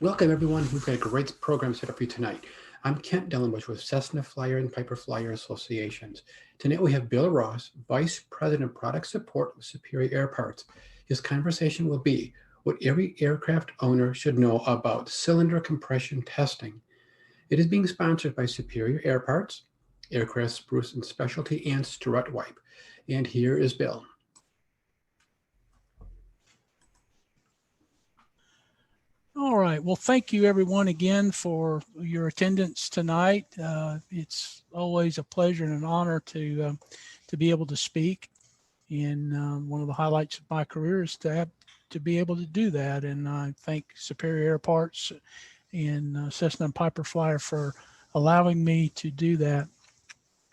Welcome everyone. We've got a great program set up for you tonight. I'm Kent Dellenbush with Cessna Flyer and Piper Flyer Associations. Tonight we have Bill Ross, Vice President of Product Support with Superior Air Parts. His conversation will be what every aircraft owner should know about cylinder compression testing. It is being sponsored by Superior Air Parts, Aircraft Spruce and Specialty, and Strut Wipe. And here is Bill. All right. Well, thank you everyone again for your attendance tonight. It's always a pleasure and an honor to be able to speak. And one of the highlights of my career is to be able to do that. And I thank Superior Air Parts and Cessna and Piper Flyer for allowing me to do that.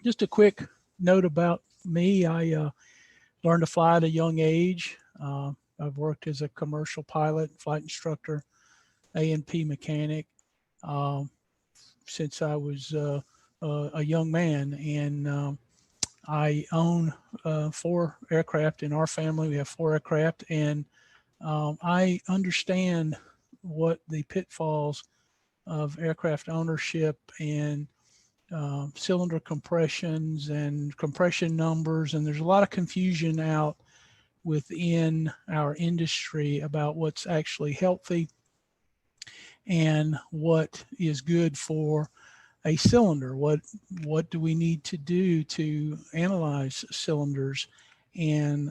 Just a quick note about me. I learned to fly at a young age. I've worked as a commercial pilot, flight instructor, A&P mechanic since I was a young man, and I own 4 aircraft in our family. We have 4 aircraft, and I understand what the pitfalls of aircraft ownership and cylinder compressions and compression numbers, and there's a lot of confusion out within our industry about what's actually healthy and what is good for a cylinder. What do we need to do to analyze cylinders, and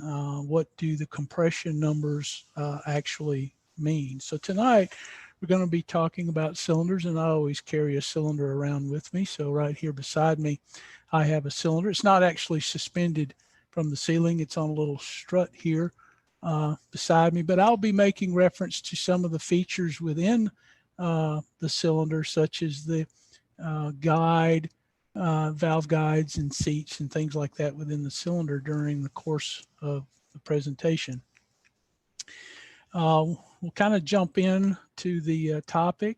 what do the compression numbers actually mean? So tonight we're going to be talking about cylinders, and I always carry a cylinder around with me. So right here beside me I have a cylinder. It's not actually suspended from the ceiling. It's on a little strut here beside me, but I'll be making reference to some of the features within the cylinder, such as the guide, valve guides and seats and things like that within the cylinder during the course of the presentation. We'll kind of jump in to the topic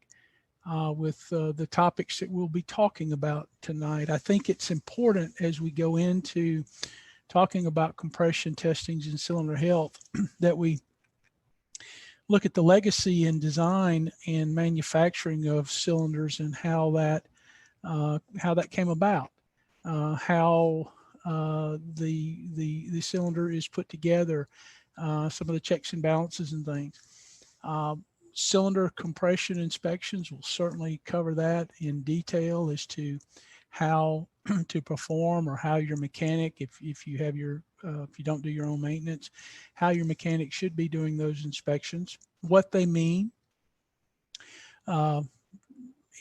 with the topics that we'll be talking about tonight. I think it's important as we go into talking about compression testings and cylinder health that we look at the legacy and design and manufacturing of cylinders and how that came about, how the cylinder is put together, some of the checks and balances and things. Cylinder compression inspections will certainly cover that in detail as to how to perform, or how your mechanic, if you have your if you don't do your own maintenance, how your mechanic should be doing those inspections, what they mean. And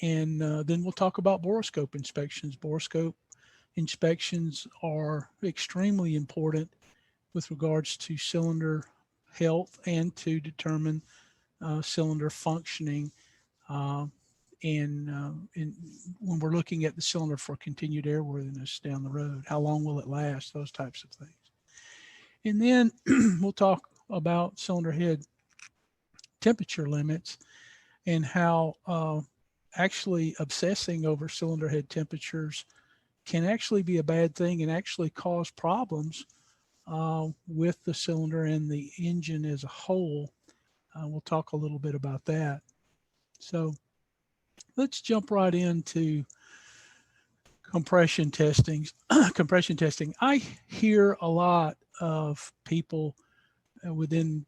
then we'll talk about Borescope inspections. Borescope inspections are extremely important with regards to cylinder health and to determine cylinder functioning, and when we're looking at the cylinder for continued airworthiness down the road. How long will it last? Those types of things. And then we'll talk about cylinder head temperature limits and how actually obsessing over cylinder head temperatures can actually be a bad thing and actually cause problems with the cylinder and the engine as a whole. We'll talk a little bit about that. So let's jump right into compression testing. Compression testing. I hear a lot of people within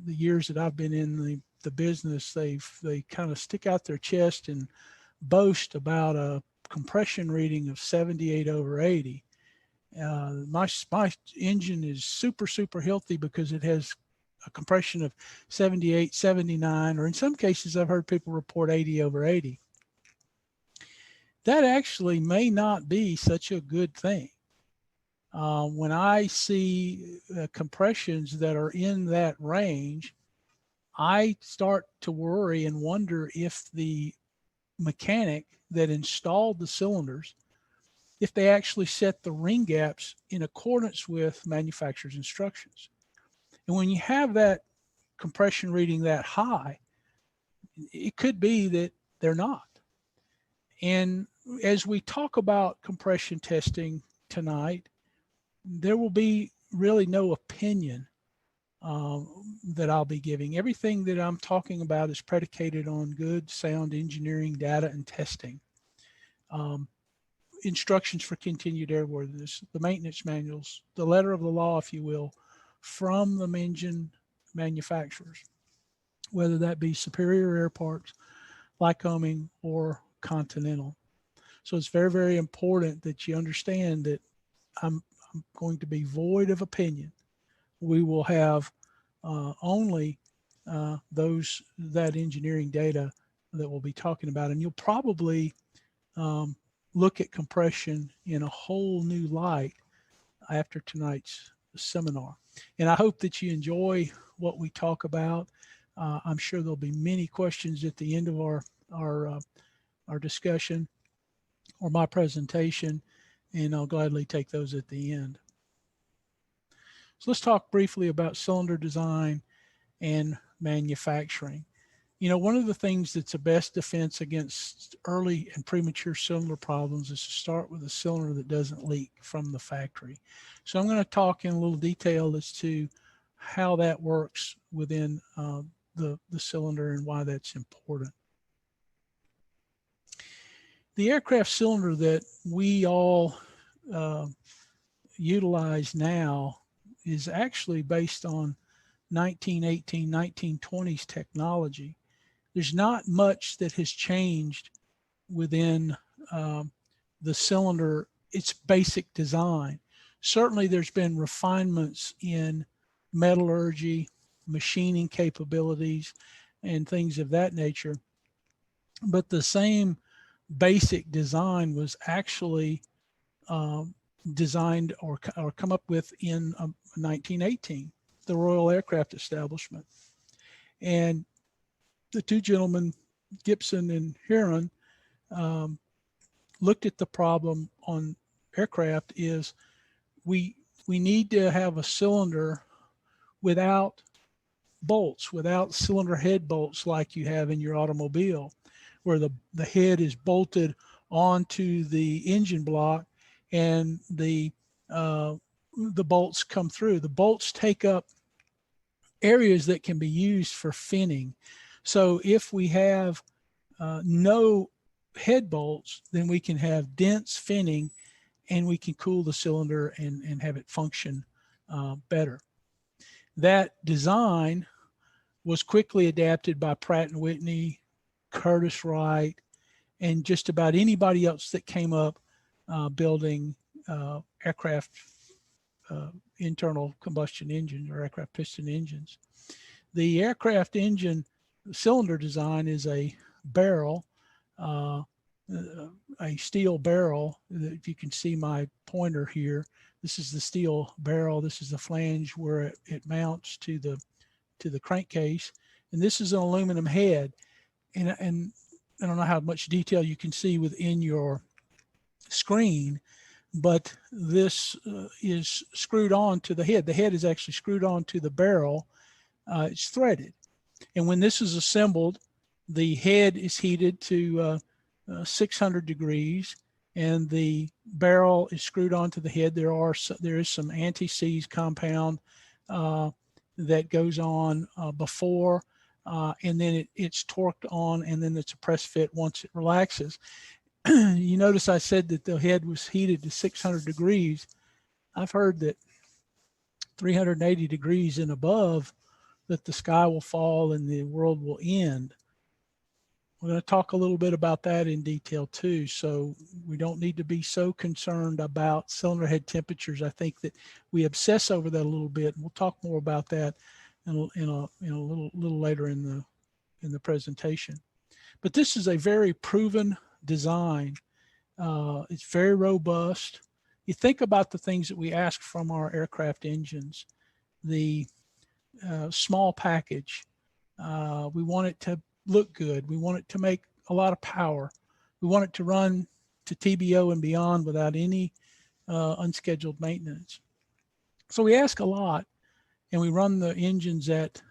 the years that I've been in the business. They kind of stick out their chest and boast about a compression reading of 78/80. My engine is super healthy because it has a compression of 78, 79, or in some cases I've heard people report 80/80. That actually may not be such a good thing. When I see compressions that are in that range, I start to worry and wonder if the mechanic that installed the cylinders, if they actually set the ring gaps in accordance with manufacturer's instructions. And when you have that compression reading that high, it could be that they're not. And as we talk about compression testing tonight, there will be really no opinion that I'll be giving. Everything that I'm talking about is predicated on good, sound engineering data and testing. Um, Instructions for continued airworthiness, the maintenance manuals, the letter of the law, if you will, from the engine manufacturers, whether that be Superior Air Parts, Lycoming, or Continental. So it's very, very important that you understand that I'm going to be void of opinion. We will have only that engineering data that we'll be talking about, and you'll probably um, look at compression in a whole new light after tonight's seminar. And I hope that you enjoy what we talk about. I'm sure there'll be many questions at the end of our discussion or my presentation, and I'll gladly take those at the end. So let's talk briefly about cylinder design and manufacturing. You know, one of the things that's the best defense against early and premature cylinder problems is to start with a cylinder that doesn't leak from the factory. So I'm going to talk in a little detail as to how that works within the cylinder and why that's important. The aircraft cylinder that we all utilize now is actually based on 1918, 1920s technology. There's not much that has changed within the cylinder, its basic design. Certainly there's been refinements in metallurgy, machining capabilities, and things of that nature. But the same basic design was actually designed or come up with in 1918, the Royal Aircraft Establishment. And the two gentlemen, Gibson and Heron, looked at the problem on aircraft is we need to have a cylinder without bolts, without cylinder head bolts like you have in your automobile, where the head is bolted onto the engine block and the bolts come through. The bolts take up areas that can be used for finning. So if we have no head bolts, then we can have dense finning and we can cool the cylinder and have it function better. That design was quickly adapted by Pratt & Whitney, Curtiss-Wright, and just about anybody else that came up building aircraft internal combustion engines or aircraft piston engines. The aircraft engine cylinder design is a barrel, a steel barrel. If you can see my pointer here, this is the steel barrel. This is the flange where it mounts to the crankcase, and this is an aluminum head. And I don't know how much detail you can see within your screen, but this is screwed on to the head. The head is actually screwed on to the barrel. It's threaded. And when this is assembled, the head is heated to 600 degrees and the barrel is screwed onto the head. There is some anti-seize compound that goes on before, and then it's torqued on, and then it's a press fit once it relaxes. You notice I said that the head was heated to 600 degrees. I've heard that 380 degrees and above, that the sky will fall and the world will end. We're going to talk a little bit about that in detail too. So we don't need to be so concerned about cylinder head temperatures. I think that we obsess over that a little bit, and we'll talk more about that in a little later in the presentation. But this is a very proven design. It's very robust. You think about the things that we ask from our aircraft engines. The small package. We want it to look good. We want it to make a lot of power. We want it to run to TBO and beyond without any unscheduled maintenance. So we ask a lot, and we run the engines at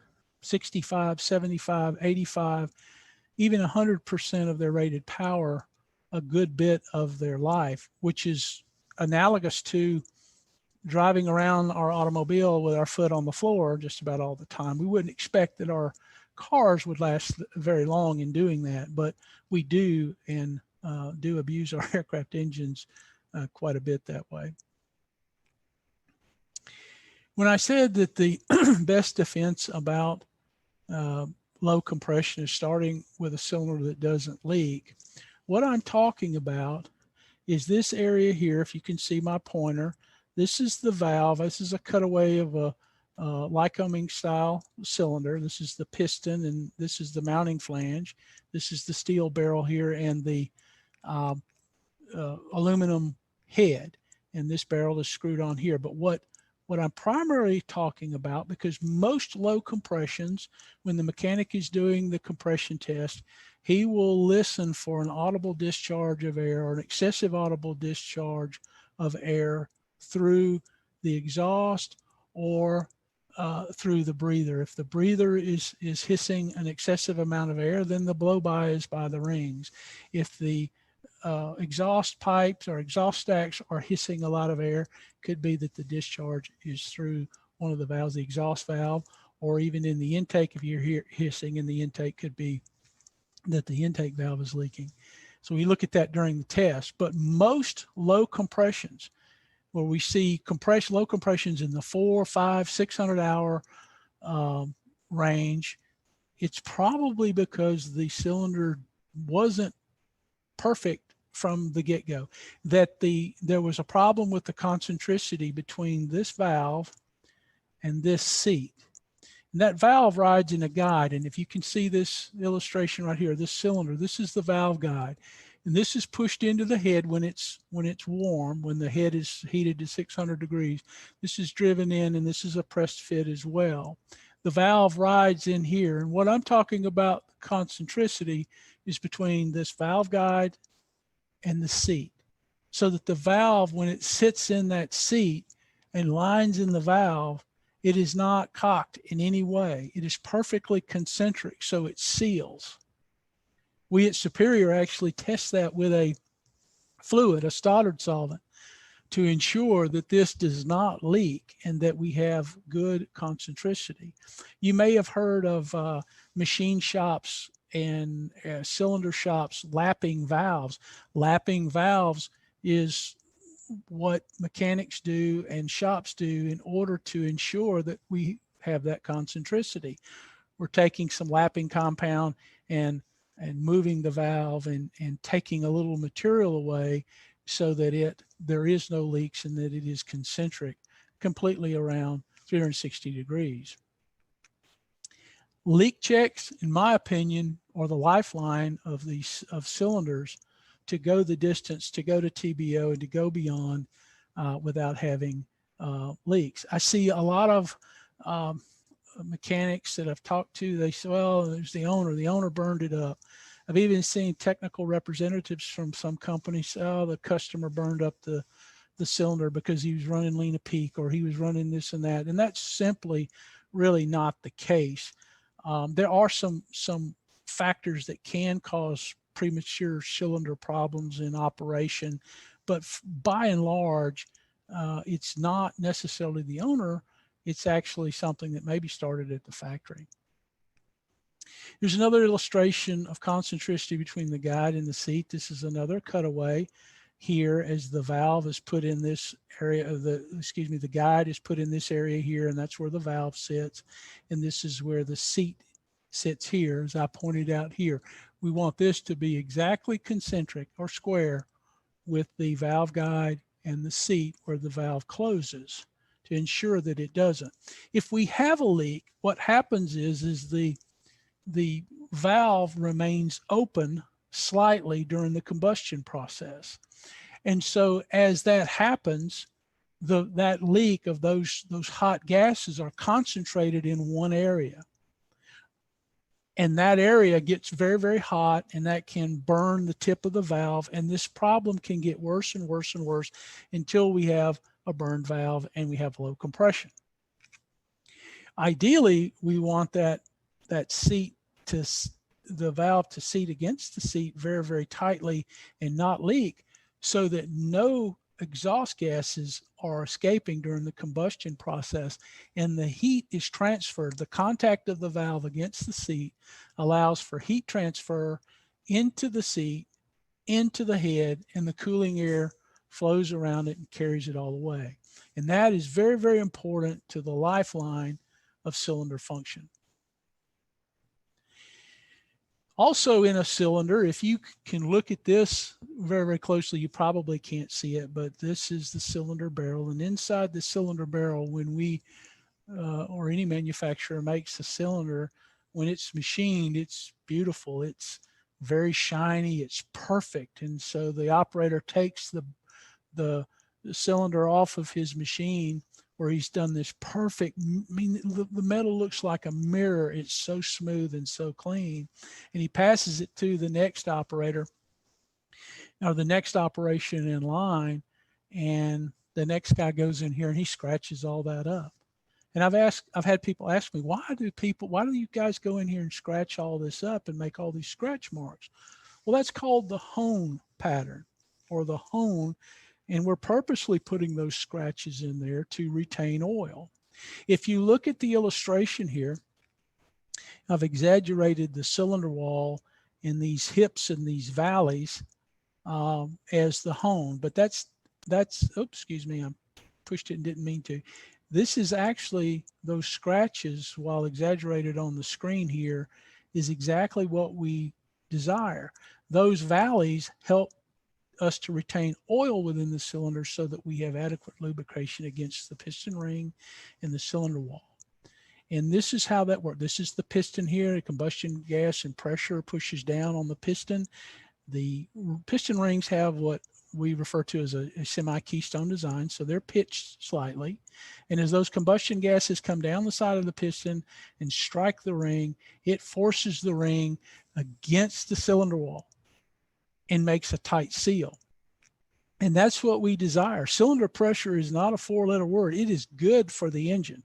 65, 75, 85, even 100% of their rated power a good bit of their life, which is analogous to driving around our automobile with our foot on the floor just about all the time. We wouldn't expect that our cars would last very long in doing that, but we do, and do abuse our aircraft engines quite a bit that way. When I said that the best defense about low compression is starting with a cylinder that doesn't leak, what I'm talking about is this area here. If you can see my pointer, this is the valve. This is a cutaway of a Lycoming style cylinder. This is the piston, and this is the mounting flange. This is the steel barrel here, and the aluminum head. And this barrel is screwed on here. But what I'm primarily talking about, because most low compressions, when the mechanic is doing the compression test, he will listen for an audible discharge of air or an excessive audible discharge of air through the exhaust or through the breather. If the breather is hissing an excessive amount of air, then the blow-by is by the rings. If the exhaust pipes or exhaust stacks are hissing a lot of air, could be that the discharge is through one of the valves, the exhaust valve, or even in the intake. If you're hissing in the intake, could be that the intake valve is leaking. So we look at that during the test. But most low compressions, where we see low compressions in the 400, 500, 600 hour range, it's probably because the cylinder wasn't perfect from the get-go, that there was a problem with the concentricity between this valve and this seat. And that valve rides in a guide. And if you can see this illustration right here, this cylinder, this is the valve guide. And this is pushed into the head when it's warm, when the head is heated to 600 degrees. This is driven in, and this is a pressed fit as well. The valve rides in here. And what I'm talking about, concentricity, is between this valve guide and the seat. So that the valve, when it sits in that seat and lines in the valve, it is not cocked in any way. It is perfectly concentric, so it seals. We at Superior actually test that with a fluid, a Stoddard solvent, to ensure that this does not leak and that we have good concentricity. You may have heard of machine shops and cylinder shops lapping valves. Lapping valves is what mechanics do and shops do in order to ensure that we have that concentricity. We're taking some lapping compound and moving the valve and taking a little material away so that there is no leaks and that it is concentric completely around 360 degrees. Leak checks, in my opinion, are the lifeline of cylinders to go the distance, to go to TBO and to go beyond without having leaks. I see a lot of mechanics that I've talked to, they say, well, there's the owner burned it up. I've even seen technical representatives from some companies say, oh, the customer burned up the cylinder because he was running lean a peak or he was running this and that. And that's simply really not the case. There are some factors that can cause premature cylinder problems in operation, but by and large, it's not necessarily the owner. It's actually something that maybe started at the factory. Here's another illustration of concentricity between the guide and the seat. This is another cutaway here as the valve is put in this area of the guide is put in this area here, and that's where the valve sits. And this is where the seat sits here, as I pointed out here. We want this to be exactly concentric or square with the valve guide and the seat where the valve closes to ensure that it doesn't. If we have a leak, what happens is the valve remains open slightly during the combustion process. And so as that happens, that leak of those hot gases are concentrated in one area. And that area gets very, very hot, and that can burn the tip of the valve. And this problem can get worse and worse and worse until we have a burned valve and we have low compression. Ideally, we want that seat the valve to seat against the seat very, very tightly and not leak, so that no exhaust gases are escaping during the combustion process, and the heat is transferred. The contact of the valve against the seat allows for heat transfer into the seat, into the head, and the cooling air flows around it and carries it all the way. And that is very, very important to the lifeline of cylinder function. Also in a cylinder, if you can look at this very, very closely, you probably can't see it, but this is the cylinder barrel. And inside the cylinder barrel, when we, or any manufacturer makes a cylinder, when it's machined, it's beautiful. It's very shiny. It's perfect. And so the operator takes the cylinder off of his machine where he's done this perfect, I mean, the metal looks like a mirror. It's so smooth and so clean. And he passes it to the next operator or the next operation in line. And the next guy goes in here and he scratches all that up. And I've had people ask me, why do you guys go in here and scratch all this up and make all these scratch marks? Well, that's called the hone pattern or the hone. And we're purposely putting those scratches in there to retain oil. If you look at the illustration here, I've exaggerated the cylinder wall in these hips and these valleys as the hone, but that's, oops, excuse me, I pushed it and didn't mean to. This is actually those scratches, while exaggerated on the screen here, is exactly what we desire. Those valleys help us to retain oil within the cylinder so that we have adequate lubrication against the piston ring and the cylinder wall. And this is how that works. This is the piston here. The combustion gas and pressure pushes down on the piston. The piston rings have what we refer to as a semi-keystone design, so they're pitched slightly. And as those combustion gases come down the side of the piston and strike the ring, it forces the ring against the cylinder wall and makes a tight seal. And that's what we desire. Cylinder pressure is not a four-letter word. It is good for the engine,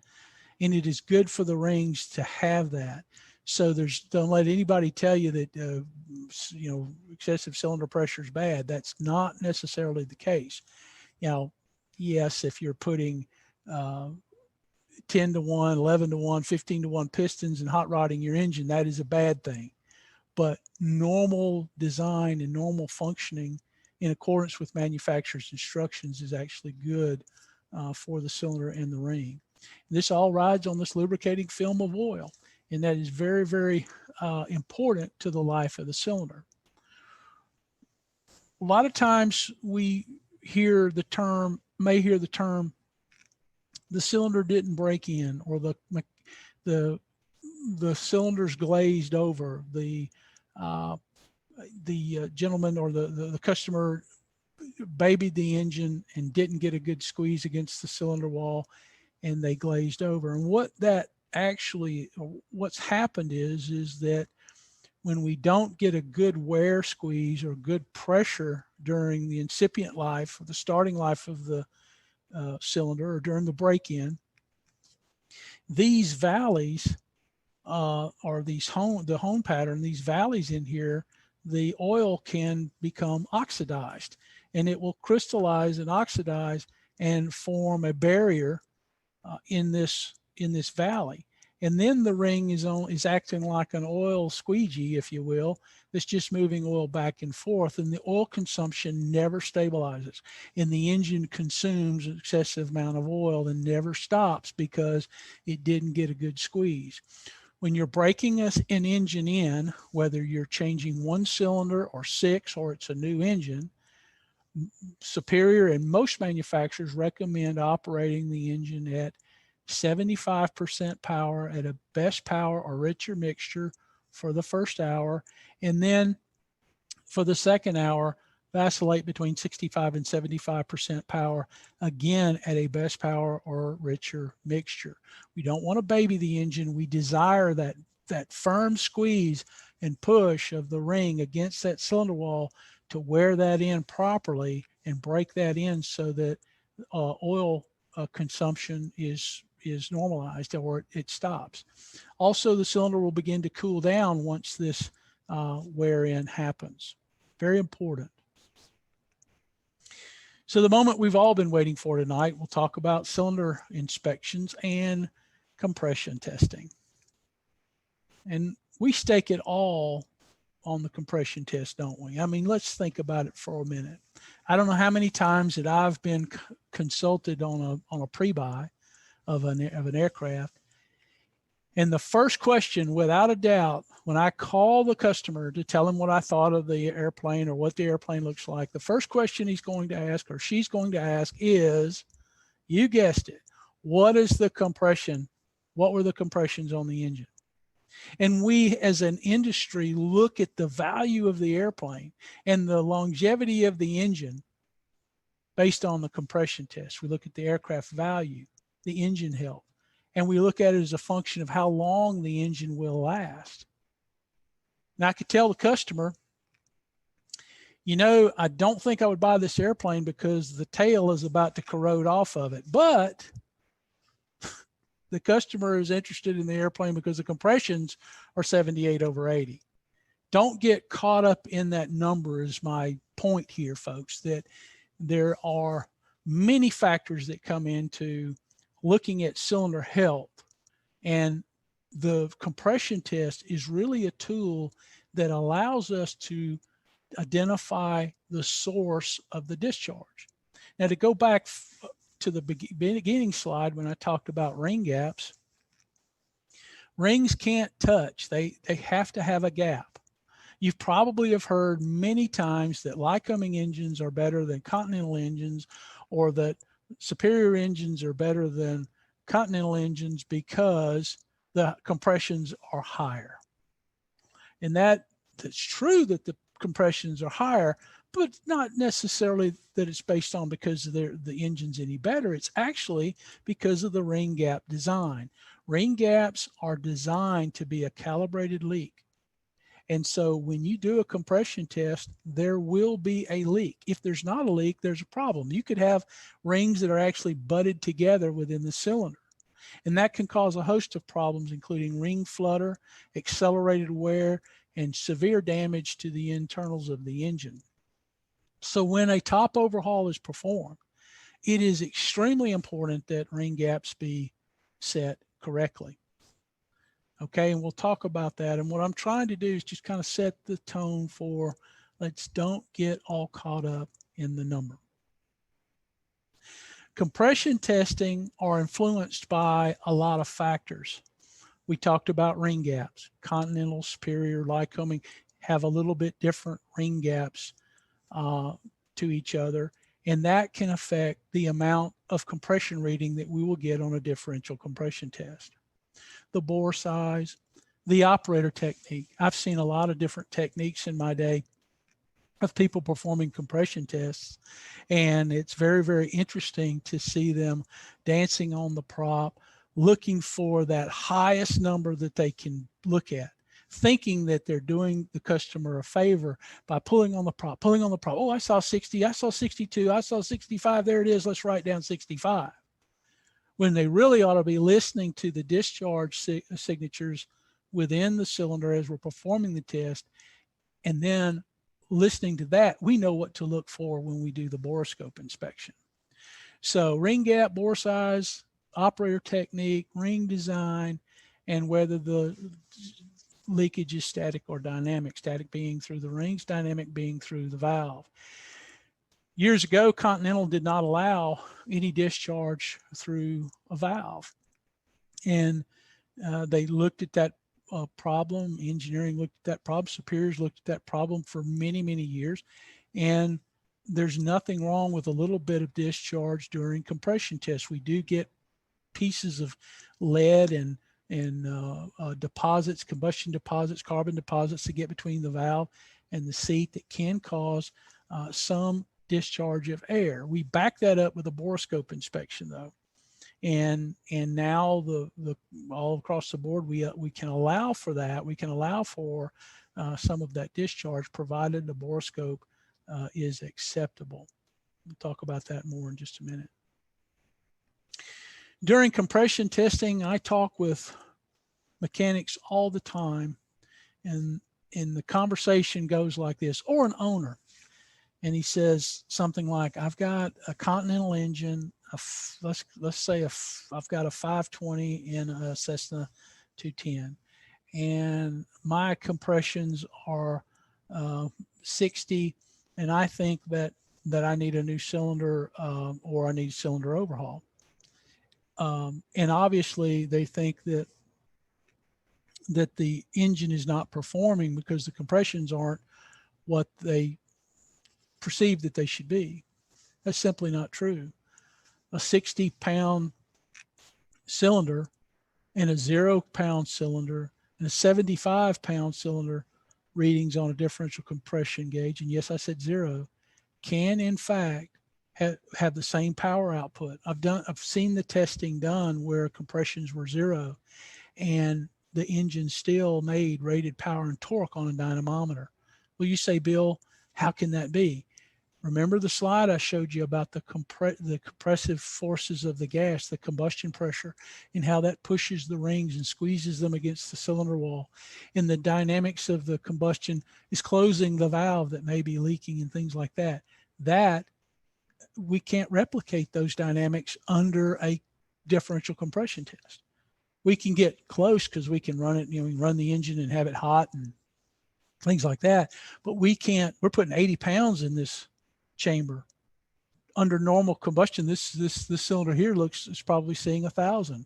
and it is good for the rings to have that. So don't let anybody tell you that excessive cylinder pressure is bad. That's not necessarily the case. Yes, if you're putting 10 to 1, 11 to 1, 15 to 1 pistons and hot rodding your engine, that is a bad thing. But normal design and normal functioning in accordance with manufacturer's instructions is actually good for the cylinder and the ring. This all rides on this lubricating film of oil, and that is very, very important to the life of the cylinder. A lot of times we may hear the term, the cylinder didn't break in, or the cylinder's glazed over. The gentleman or the customer babied the engine and didn't get a good squeeze against the cylinder wall, and they glazed over. And what's happened is that when we don't get a good wear squeeze or good pressure during the incipient life or the starting life of the cylinder or during the break-in, these valleys or the hone pattern, these valleys in here, the oil can become oxidized, and it will crystallize and oxidize and form a barrier in this valley. And then the ring is acting like an oil squeegee, if you will, that's just moving oil back and forth, and the oil consumption never stabilizes, and the engine consumes an excessive amount of oil and never stops because it didn't get a good squeeze. When you're breaking an engine in, whether you're changing one cylinder or six, or it's a new engine, Superior and most manufacturers recommend operating the engine at 75% power at a best power or richer mixture for the first hour. And then for the second hour, vacillate between 65 and 75% power, again at a best power or richer mixture. We don't want to baby the engine. We desire that firm squeeze and push of the ring against that cylinder wall to wear that in properly and break that in so that oil consumption is normalized, or it stops. Also, the cylinder will begin to cool down once this wear in happens. Very important. So the moment we've all been waiting for tonight, we'll talk about cylinder inspections and compression testing. And we stake it all on the compression test, don't we? I mean, let's think about it for a minute. I don't know how many times that I've been consulted on a pre-buy of an aircraft. And the first question, without a doubt, when I call the customer to tell him what I thought of the airplane or what the airplane looks like, the first question he's going to ask or she's going to ask is, you guessed it, what is the compression? What were the compressions on the engine? And we as an industry look at the value of the airplane and the longevity of the engine based on the compression test. We look at the aircraft value, the engine health, and we look at it as a function of how long the engine will last. Now I could tell the customer, you know, I don't think I would buy this airplane because the tail is about to corrode off of it. But the customer is interested in the airplane because the compressions are 78/80. Don't get caught up in that number is my point here, folks, that there are many factors that come into looking at cylinder health, and the compression test is really a tool that allows us to identify the source of the discharge. Now, to go back to the beginning slide when I talked about ring gaps, rings can't touch. They have to have a gap. You probably have heard many times that Lycoming engines are better than Continental engines, or that Superior engines are better than Continental engines because the compressions are higher. And that's true that the compressions are higher, but not necessarily that it's based on because the engine's any better. It's actually because of the ring gap design. Ring gaps are designed to be a calibrated leak. And so when you do a compression test, there will be a leak. If there's not a leak, there's a problem. You could have rings that are actually butted together within the cylinder. And that can cause a host of problems, including ring flutter, accelerated wear, and severe damage to the internals of the engine. So when a top overhaul is performed, it is extremely important that ring gaps be set correctly. Okay, and we'll talk about that. And what I'm trying to do is just kind of set the tone for let's don't get all caught up in the number. Compression testing are influenced by a lot of factors. We talked about ring gaps. Continental, Superior, Lycoming have a little bit different ring gaps to each other, and that can affect the amount of compression reading that we will get on a differential compression test. The bore size, the operator technique. I've seen a lot of different techniques in my day of people performing compression tests, and it's very, very interesting to see them dancing on the prop, looking for that highest number that they can look at, thinking that they're doing the customer a favor by pulling on the prop. Oh, I saw 60, I saw 62, I saw 65, there it is, let's write down 65. When they really ought to be listening to the discharge signatures within the cylinder as we're performing the test, and then listening to that, we know what to look for when we do the borescope inspection. So ring gap, bore size, operator technique, ring design, and whether the leakage is static or dynamic, static being through the rings, dynamic being through the valve. Years ago, Continental did not allow any discharge through a valve. And they looked at that problem. Engineering looked at that problem. Superiors looked at that problem for many, many years. And there's nothing wrong with a little bit of discharge during compression tests. We do get pieces of lead and deposits, combustion deposits, carbon deposits that get between the valve and the seat that can cause some discharge of air. We back that up with a borescope inspection, though, and now the all across the board we can allow for that. We can allow for some of that discharge, provided the borescope is acceptable. We'll talk about that more in just a minute. During compression testing, I talk with mechanics all the time, and the conversation goes like this, or an owner. and he says something like, I've got a Continental engine, let's say I've got a 520 in a Cessna 210, and my compressions are 60, and I think that I need a new cylinder, or I need cylinder overhaul. And obviously they think that the engine is not performing because the compressions aren't what they perceive that they should be. That's simply not true. A 60-pound cylinder and a 0-pound cylinder and a 75-pound cylinder readings on a differential compression gauge, and yes, I said 0, can in fact have the same power output. I've seen the testing done where compressions were 0 and the engine still made rated power and torque on a dynamometer. Well, you say, Bill, how can that be? Remember the slide I showed you about the compressive forces of the gas, the combustion pressure, and how that pushes the rings and squeezes them against the cylinder wall. And the dynamics of the combustion is closing the valve that may be leaking and things like that. That we can't replicate those dynamics under a differential compression test. We can get close because we can run it, we can run the engine and have it hot and things like that. But we can't, we're putting 80 pounds in this chamber. Under normal combustion, this cylinder here is probably seeing 1,000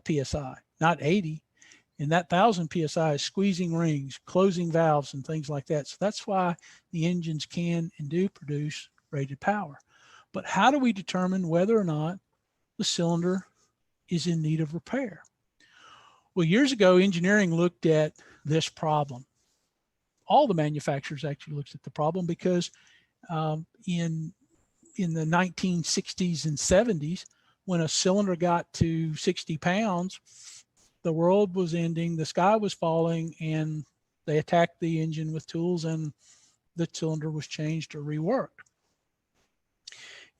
PSI, not 80. And that 1,000 PSI is squeezing rings, closing valves and things like that. So that's why the engines can and do produce rated power. But how do we determine whether or not the cylinder is in need of repair? Well, years ago, engineering looked at this problem. All the manufacturers actually looked at the problem because in the 1960s and 70s, when a cylinder got to 60 pounds, the world was ending, the sky was falling, and they attacked the engine with tools and the cylinder was changed or reworked.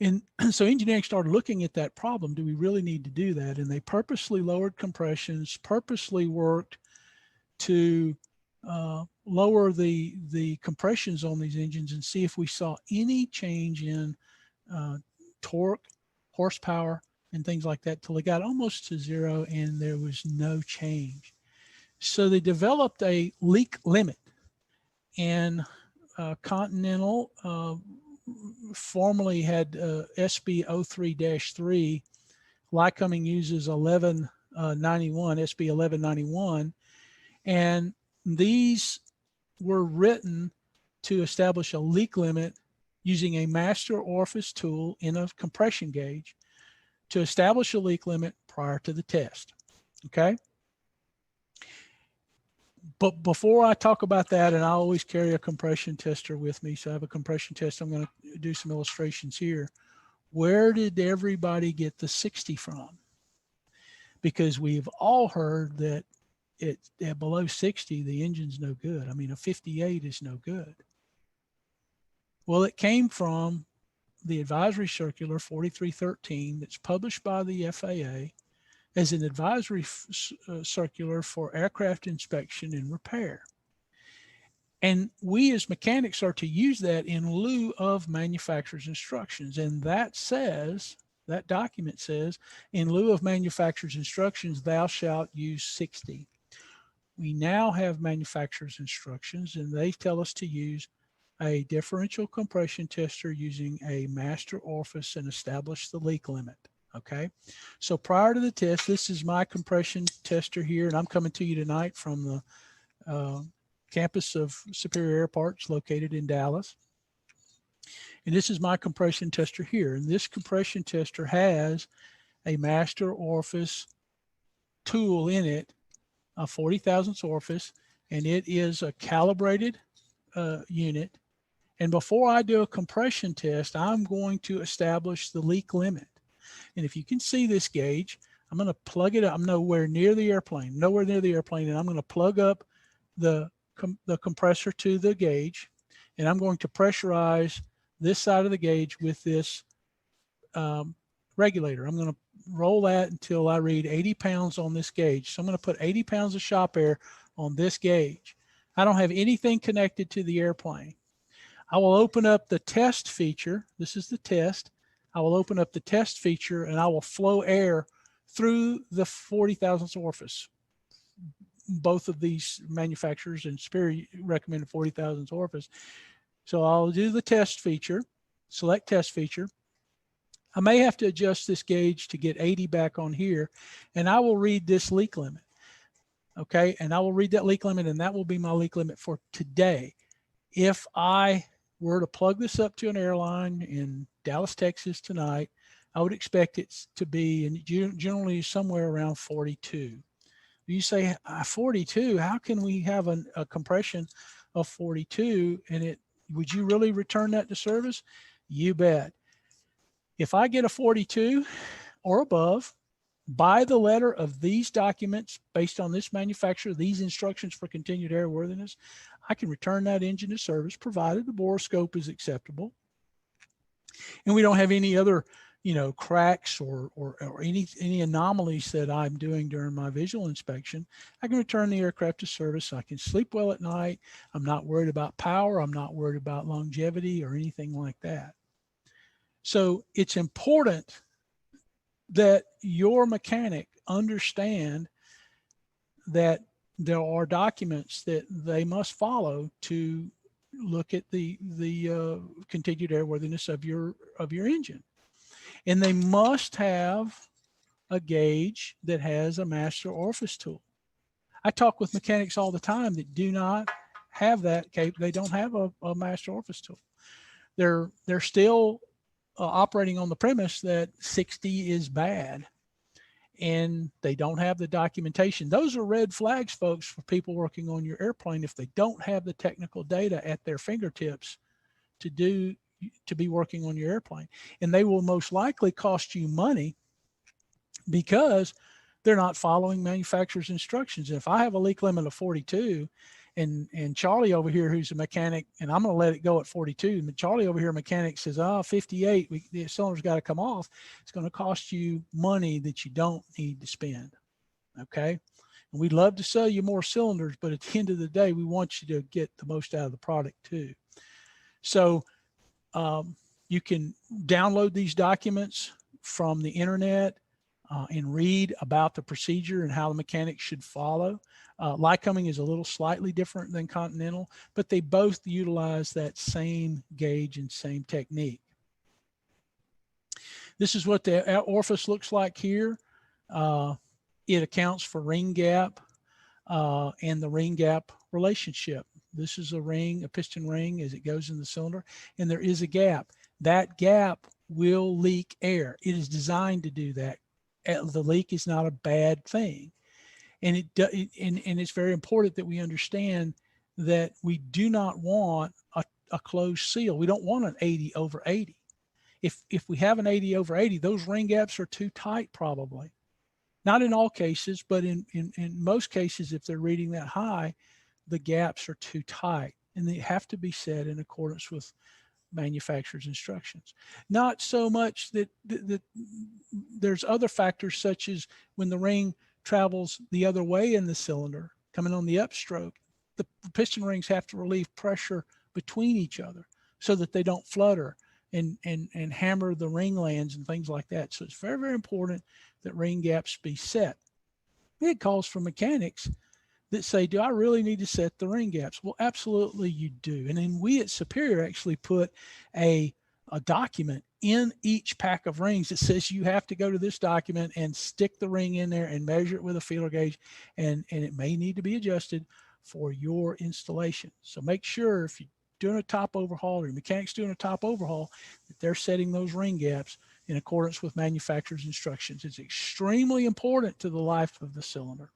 And so engineering started looking at that problem. Do we really need to do that? And they purposely lowered compressions, purposely worked to lower the compressions on these engines and see if we saw any change in torque, horsepower, and things like that till they got almost to 0 and there was no change. So they developed a leak limit, and Continental formerly had SB 03-3. Lycoming uses 1191, SB 1191, and these were written to establish a leak limit using a master orifice tool in a compression gauge to establish a leak limit prior to the test. Okay. But before I talk about that, and I always carry a compression tester with me, so I have a compression test. I'm going to do some illustrations here. Where did everybody get the 60 from? Because we've all heard that at below 60, the engine's no good. I mean, a 58 is no good. Well, it came from the advisory circular 4313 that's published by the FAA as an advisory circular for aircraft inspection and repair. And we as mechanics are to use that in lieu of manufacturer's instructions. And that document says, in lieu of manufacturer's instructions, thou shalt use 60. We now have manufacturer's instructions, and they tell us to use a differential compression tester using a master orifice and establish the leak limit. Okay, so prior to the test, this is my compression tester here, and I'm coming to you tonight from the campus of Superior Air Parts located in Dallas. And this is my compression tester here. And this compression tester has a master orifice tool in it, a 40 thousandths orifice, and it is a calibrated unit. And before I do a compression test, I'm going to establish the leak limit. And if you can see this gauge, I'm going to plug it up. I'm nowhere near the airplane, and I'm going to plug up the compressor to the gauge, and I'm going to pressurize this side of the gauge with this regulator. I'm going to roll that until I read 80 pounds on this gauge. So I'm going to put 80 pounds of shop air on this gauge. I don't have anything connected to the airplane. I will open up the test feature. This is the test. I will open up the test feature and I will flow air through the 40 thousandths orifice. Both of these manufacturers and Superior recommended 40 thousandths orifice. So I'll do the test feature, select test feature. I may have to adjust this gauge to get 80 back on here, and I will read this leak limit. Okay, and I will read that leak limit, and that will be my leak limit for today. If I were to plug this up to an airline in Dallas, Texas tonight, I would expect it to be generally somewhere around 42. You say 42, how can we have a compression of 42 and it, would you really return that to service? You bet. If I get a 42 or above, by the letter of these documents, based on this manufacturer, these instructions for continued airworthiness, I can return that engine to service, provided the borescope is acceptable. And we don't have any other, cracks or any anomalies that I'm doing during my visual inspection. I can return the aircraft to service. I can sleep well at night. I'm not worried about power. I'm not worried about longevity or anything like that. So it's important that your mechanic understand that there are documents that they must follow to look at the continued airworthiness of your engine, and they must have a gauge that has a master orifice tool. I talk with mechanics all the time that do not have that. They don't have a master orifice tool. They're still operating on the premise that 60 is bad, and they don't have the documentation. Those are red flags, folks, for people working on your airplane if they don't have the technical data at their fingertips to be working on your airplane. And they will most likely cost you money because they're not following manufacturer's instructions. And if I have a leak limit of 42 and Charlie over here, who's a mechanic, and I'm going to let it go at 42, but Charlie over here, mechanic, says, 58, the cylinder's got to come off. It's going to cost you money that you don't need to spend. Okay. And we'd love to sell you more cylinders, but at the end of the day, we want you to get the most out of the product too. So you can download these documents from the internet and read about the procedure and how the mechanic should follow. Lycoming is a little slightly different than Continental, but they both utilize that same gauge and same technique. This is what the orifice looks like here. It accounts for ring gap and the ring gap relationship. This is a ring, a piston ring as it goes in the cylinder, and there is a gap. That gap will leak air. It is designed to do that. The leak is not a bad thing. And it's very important that we understand that we do not want a closed seal. We don't want an 80 over 80. If we have an 80 over 80, those ring gaps are too tight probably. Not in all cases, but in most cases, if they're reading that high, the gaps are too tight and they have to be set in accordance with manufacturer's instructions. Not so much that there's other factors, such as when the ring travels the other way in the cylinder, coming on the upstroke, the piston rings have to relieve pressure between each other so that they don't flutter and hammer the ring lands and things like that. So it's very, very important that ring gaps be set. We had calls from mechanics that say, do I really need to set the ring gaps? Well, absolutely you do. And then we at Superior actually put a document in each pack of rings that says you have to go to this document and stick the ring in there and measure it with a feeler gauge, and it may need to be adjusted for your installation. So make sure if you're doing a top overhaul or your mechanic's doing a top overhaul that they're setting those ring gaps in accordance with manufacturer's instructions. It's extremely important to the life of the cylinder.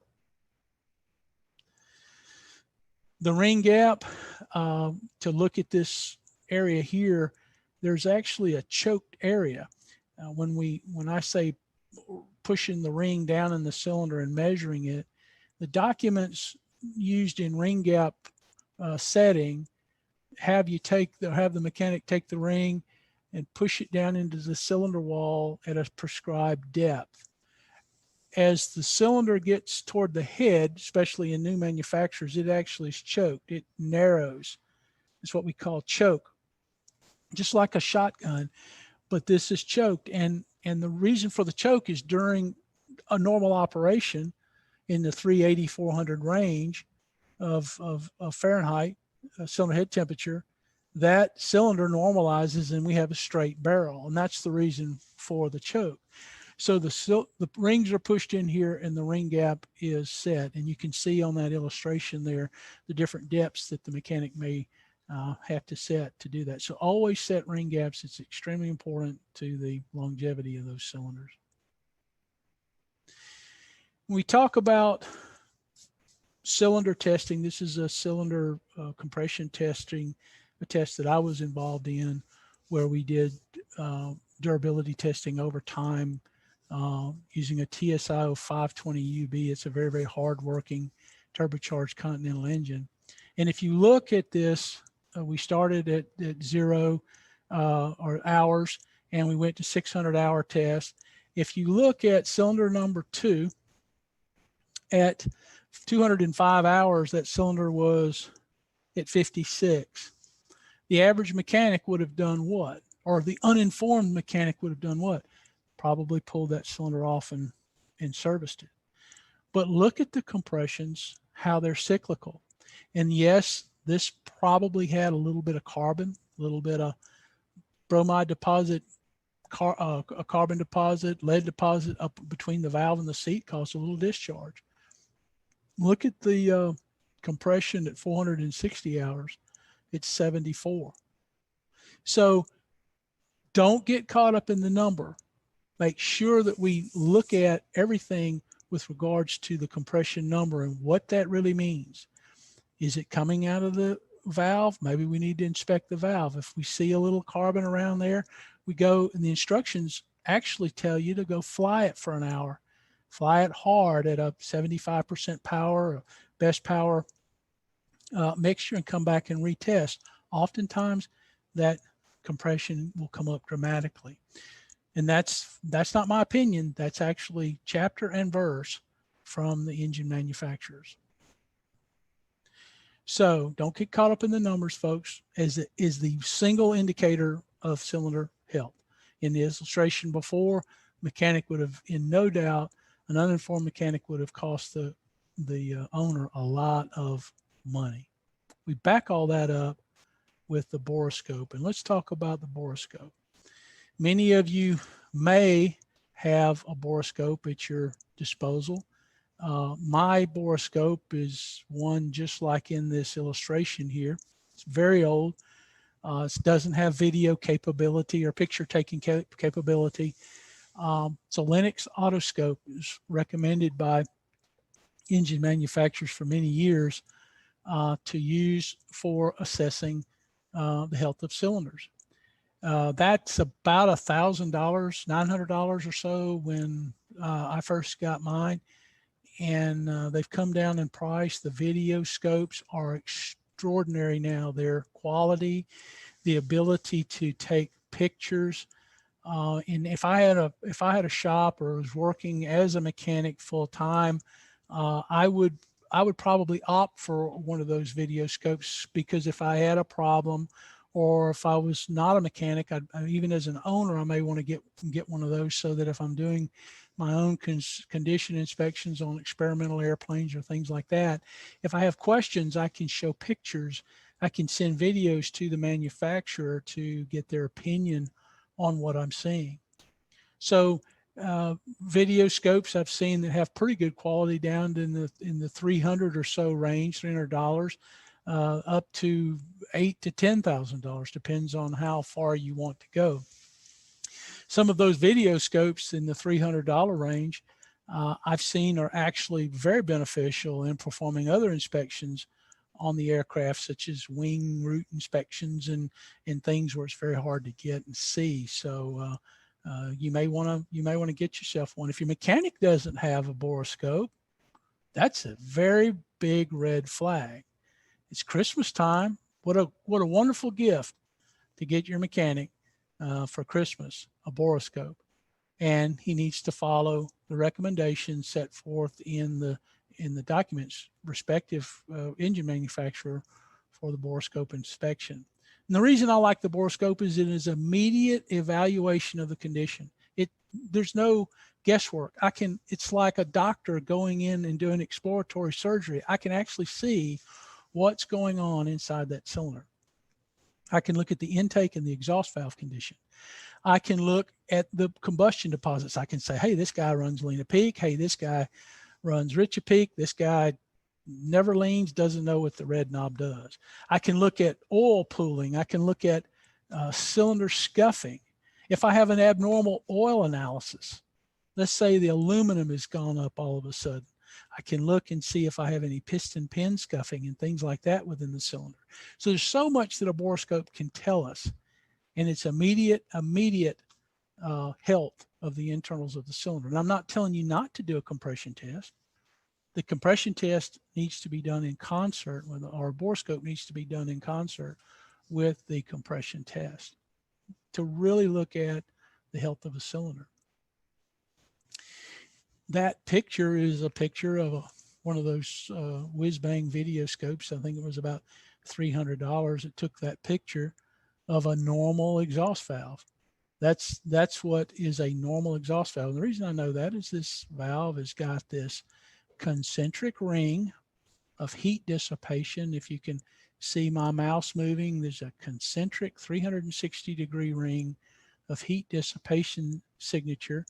The ring gap, to look at this area here, there's actually a choked area. When I say pushing the ring down in the cylinder and measuring it, the documents used in ring gap setting have the mechanic take the ring and push it down into the cylinder wall at a prescribed depth. As the cylinder gets toward the head, especially in new manufacturers, it actually is choked. It narrows. It's what we call choke. just like a shotgun, but this is choked. And the reason for the choke is during a normal operation in the 380, 400 range of Fahrenheit, cylinder head temperature, that cylinder normalizes and we have a straight barrel. And that's the reason for the choke. So the rings are pushed in here and the ring gap is set. And you can see on that illustration there the different depths that the mechanic may have to set to do that. So always set ring gaps. It's extremely important to the longevity of those cylinders. When we talk about cylinder testing, this is a cylinder compression testing, a test that I was involved in where we did durability testing over time using a TSIO 520 UB. It's a very, very hard working turbocharged Continental engine. And if you look at this, we started at 0 or hours and we went to 600-hour test. If you look at cylinder number 2, at 205 hours, that cylinder was at 56. The average mechanic would have done what? Or the uninformed mechanic would have done what? Probably pulled that cylinder off and serviced it. But look at the compressions, how they're cyclical. And yes, this probably had a little bit of carbon, a little bit of bromide deposit, a carbon deposit, lead deposit up between the valve and the seat, caused a little discharge. Look at the compression at 460 hours. It's 74. So don't get caught up in the number. Make sure that we look at everything with regards to the compression number and what that really means. Is it coming out of the valve? Maybe we need to inspect the valve. If we see a little carbon around there, we go, and the instructions actually tell you to go fly it for an hour. Fly it hard at a 75% power, best power mixture, and come back and retest. Oftentimes that compression will come up dramatically. And that's not my opinion. That's actually chapter and verse from the engine manufacturers. So don't get caught up in the numbers, folks, as it is the single indicator of cylinder health. In the illustration before, mechanic would have, in no doubt, an uninformed mechanic would have cost the owner a lot of money. We back all that up with the Borescope, and let's talk about the Borescope. Many of you may have a Borescope at your disposal. My Borescope is one just like in this illustration here. It's very old. It doesn't have video capability or picture taking capability. So Lennox Autoscope is recommended by engine manufacturers for many years to use for assessing the health of cylinders. That's about $1,000, $900 or so when I first got mine. And they've come down in price. The video scopes are extraordinary now. Their quality, the ability to take pictures. And if I had a shop or was working as a mechanic full time, I would probably opt for one of those video scopes, because if I had a problem, or if I was not a mechanic, even as an owner, I may want to get one of those, so that if I'm doing my own condition inspections on experimental airplanes or things like that, if I have questions, I can show pictures. I can send videos to the manufacturer to get their opinion on what I'm seeing. So video scopes I've seen that have pretty good quality down in the 300 or so range, $300, up to $8,000 to $10,000, depends on how far you want to go. Some of those video scopes in the $300 range I've seen are actually very beneficial in performing other inspections on the aircraft, such as wing root inspections and things where it's very hard to get and see. So you may want to get yourself one. If your mechanic doesn't have a Borescope, that's a very big red flag. It's Christmas time. What a wonderful gift to get your mechanic for Christmas, a Borescope. And he needs to follow the recommendations set forth in the documents respective engine manufacturer for the Borescope inspection. And the reason I like the Borescope is it is immediate evaluation of the condition. There's no guesswork. It's like a doctor going in and doing exploratory surgery. I can actually see what's going on inside that cylinder. I can look at the intake and the exhaust valve condition. I can look at the combustion deposits. I can say, hey, this guy runs lean a peak. Hey, this guy runs rich a peak. This guy never leans, doesn't know what the red knob does. I can look at oil pooling. I can look at cylinder scuffing. If I have an abnormal oil analysis, let's say the aluminum has gone up all of a sudden, I can look and see if I have any piston pin scuffing and things like that within the cylinder. So there's so much that a Borescope can tell us, and it's immediate health of the internals of the cylinder. And I'm not telling you not to do a compression test. The compression test needs to be done in concert with, or Borescope needs to be done in concert with the compression test to really look at the health of a cylinder. That picture is a picture of one of those whiz-bang video scopes. I think it was about $300. It took that picture of a normal exhaust valve. That's what is a normal exhaust valve. And the reason I know that is this valve has got this concentric ring of heat dissipation. If you can see my mouse moving, there's a concentric 360-degree ring of heat dissipation signature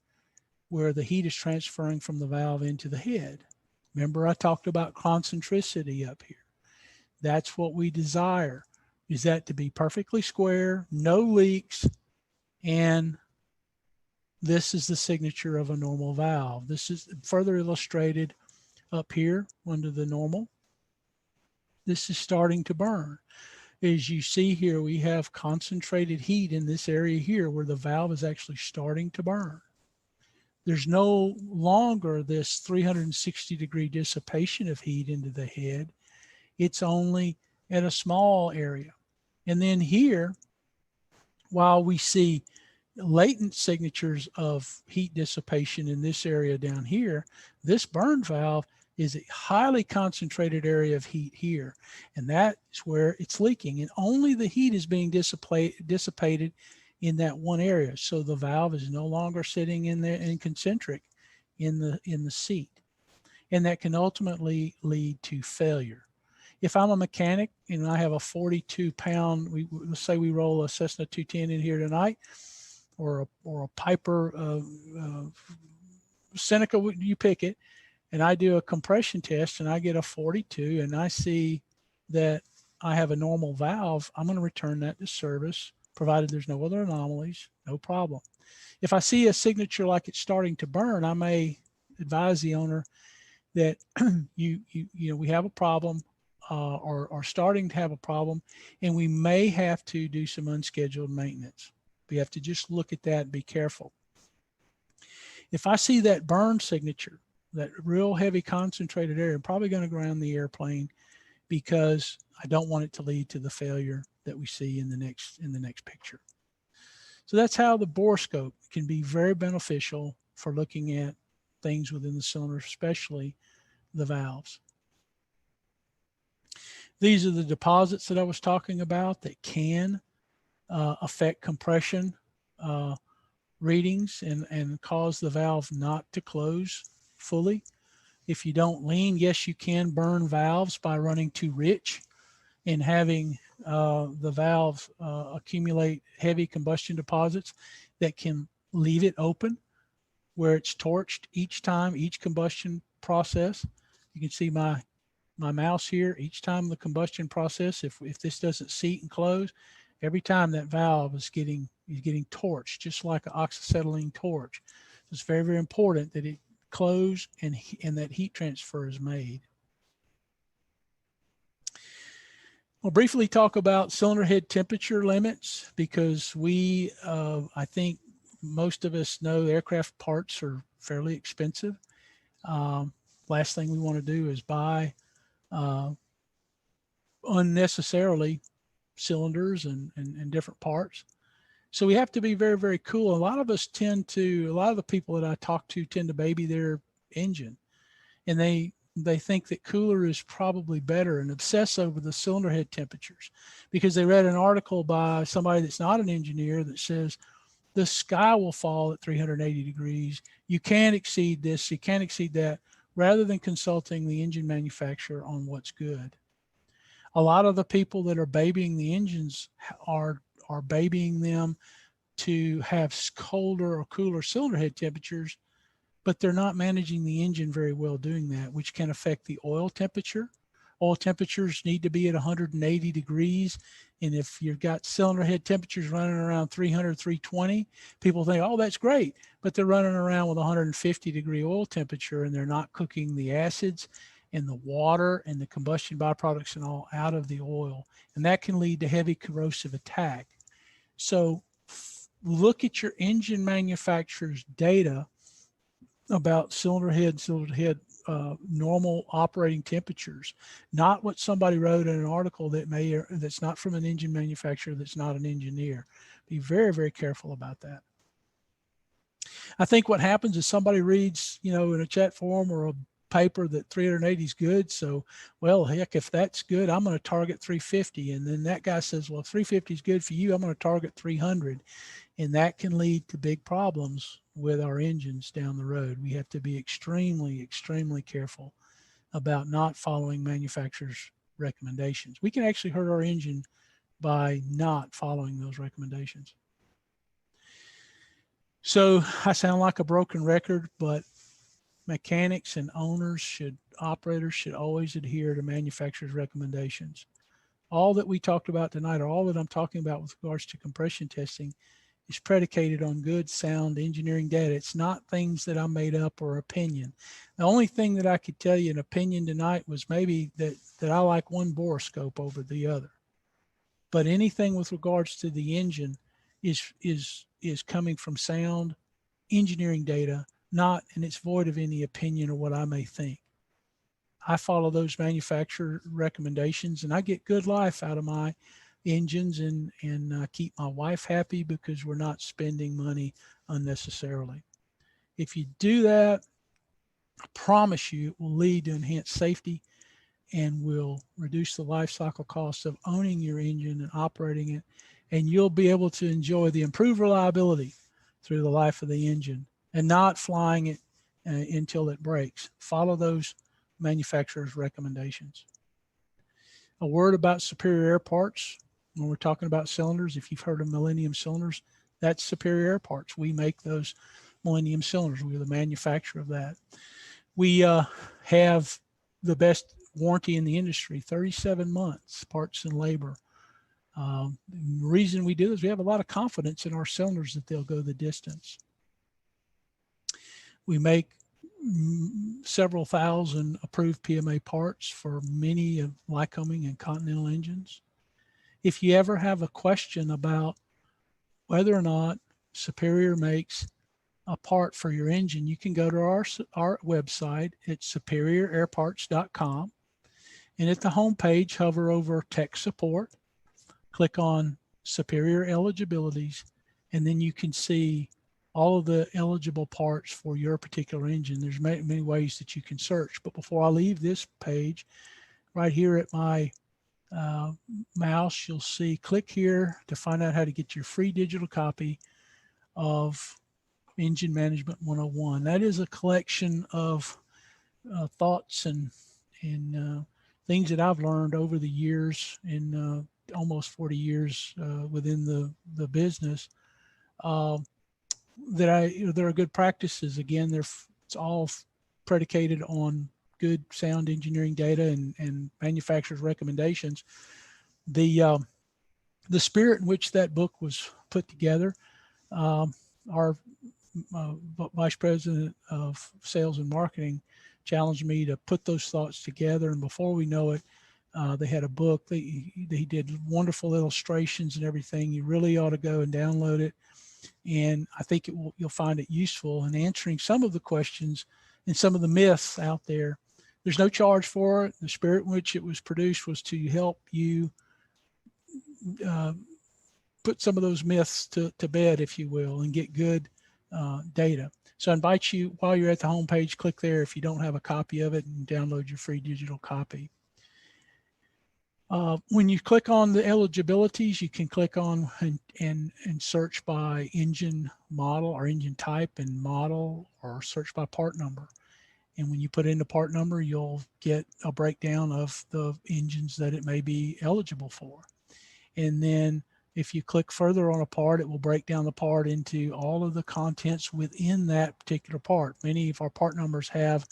where the heat is transferring from the valve into the head. Remember, I talked about concentricity up here. That's what we desire, is that to be perfectly square, no leaks, and this is the signature of a normal valve. This is further illustrated up here under the normal. This is starting to burn. As you see here, we have concentrated heat in this area here where the valve is actually starting to burn. There's no longer this 360-degree dissipation of heat into the head. It's only at a small area. And then here, while we see latent signatures of heat dissipation in this area down here, this burn valve is a highly concentrated area of heat here. And that is where it's leaking. And only the heat is being dissipated in that one area. So the valve is no longer sitting in there in concentric in the seat. And that can ultimately lead to failure. If I'm a mechanic and I have a 42-pound, let's say we roll a Cessna 210 in here tonight, or a Piper Seneca, you pick it, and I do a compression test and I get a 42 and I see that I have a normal valve, I'm going to return that to service, provided there's no other anomalies, no problem. If I see a signature like it's starting to burn, I may advise the owner that you know we have a problem, or starting to have a problem, and we may have to do some unscheduled maintenance. We have to just look at that and be careful. If I see that burn signature, that real heavy concentrated area, I'm probably going to ground the airplane because I don't want it to lead to the failure that we see in the next picture. So that's how the Borescope can be very beneficial for looking at things within the cylinder, especially the valves. These are the deposits that I was talking about that can affect compression readings and cause the valve not to close fully. If you don't lean, yes, you can burn valves by running too rich and having the valve accumulate heavy combustion deposits that can leave it open where it's torched each time, each combustion process. You can see my mouse here. Each time the combustion process, if this doesn't seat and close, every time that valve is getting torched, just like an oxyacetylene torch. So it's very, very important that it close and that heat transfer is made. We'll briefly talk about cylinder head temperature limits because I think most of us know aircraft parts are fairly expensive. Last thing we want to do is buy unnecessarily cylinders and different parts. So we have to be very, very cool. A lot of the people that I talk to tend to baby their engine, and they they think that cooler is probably better and obsess over the cylinder head temperatures because they read an article by somebody that's not an engineer that says the sky will fall at 380 degrees. You can't exceed this, you can't exceed that, rather than consulting the engine manufacturer on what's good. A lot of the people that are babying the engines are babying them to have colder or cooler cylinder head temperatures, but they're not managing the engine very well doing that, which can affect the oil temperature. Oil temperatures need to be at 180 degrees. And if you've got cylinder head temperatures running around 300, 320, people think, oh, that's great. But they're running around with 150 degree oil temperature and they're not cooking the acids and the water and the combustion byproducts and all out of the oil. And that can lead to heavy corrosive attack. So look at your engine manufacturer's data about cylinder head normal operating temperatures, not what somebody wrote in an article that's not from an engine manufacturer, that's not an engineer. Be very, very careful about that. I think what happens is somebody reads, in a chat forum or a paper that 380 is good. So, well, heck, if that's good, I'm going to target 350. And then that guy says, well, 350 is good for you, I'm going to target 300. And that can lead to big problems with our engines down the road. We have to be extremely, extremely careful about not following manufacturers' recommendations. We can actually hurt our engine by not following those recommendations. So I sound like a broken record, but mechanics and operators should always adhere to manufacturers' recommendations. All that we talked about tonight, or all that I'm talking about with regards to compression testing, is predicated on good, sound engineering data. It's not things that I made up or opinion. The only thing that I could tell you in opinion tonight was maybe that I like one borescope over the other. But anything with regards to the engine is coming from sound engineering data, and it's void of any opinion or what I may think. I follow those manufacturer recommendations and I get good life out of my engines and keep my wife happy because we're not spending money unnecessarily. If you do that, I promise you it will lead to enhanced safety and will reduce the life cycle costs of owning your engine and operating it. And you'll be able to enjoy the improved reliability through the life of the engine and not flying it until it breaks. Follow those manufacturer's recommendations. A word about Superior Air Parts. When we're talking about cylinders, if you've heard of Millennium cylinders, that's Superior Air Parts. We make those Millennium cylinders. We're the manufacturer of that. We have the best warranty in the industry, 37 months, parts and labor. The reason we do is we have a lot of confidence in our cylinders that they'll go the distance. We make several thousand approved PMA parts for many of Lycoming and Continental engines. If you ever have a question about whether or not Superior makes a part for your engine, you can go to our website at superiораirparts.com. And at the home page, hover over Tech Support, click on Superior Eligibilities, and then you can see all of the eligible parts for your particular engine. There's many ways that you can search. But before I leave this page, right here at my mouse, you'll see click here to find out how to get your free digital copy of Engine Management 101. That is a collection of thoughts and things that I've learned over the years in almost 40 years within the business that are good practices. Again, it's all predicated on good sound engineering data and manufacturers' recommendations. The spirit in which that book was put together, our vice president of sales and marketing challenged me to put those thoughts together. And before we know it, they had a book. He did wonderful illustrations and everything. You really ought to go and download it. And I think you'll find it useful in answering some of the questions and some of the myths out there. There's no charge for it. The spirit in which it was produced was to help you put some of those myths to bed, if you will, and get good data. So I invite you, while you're at the home page, click there if you don't have a copy of it, and download your free digital copy. When you click on the eligibilities, you can click on and search by engine model or engine type and model, or search by part number. And when you put in the part number, you'll get a breakdown of the engines that it may be eligible for. And then if you click further on a part, it will break down the part into all of the contents within that particular part. Many of our part numbers have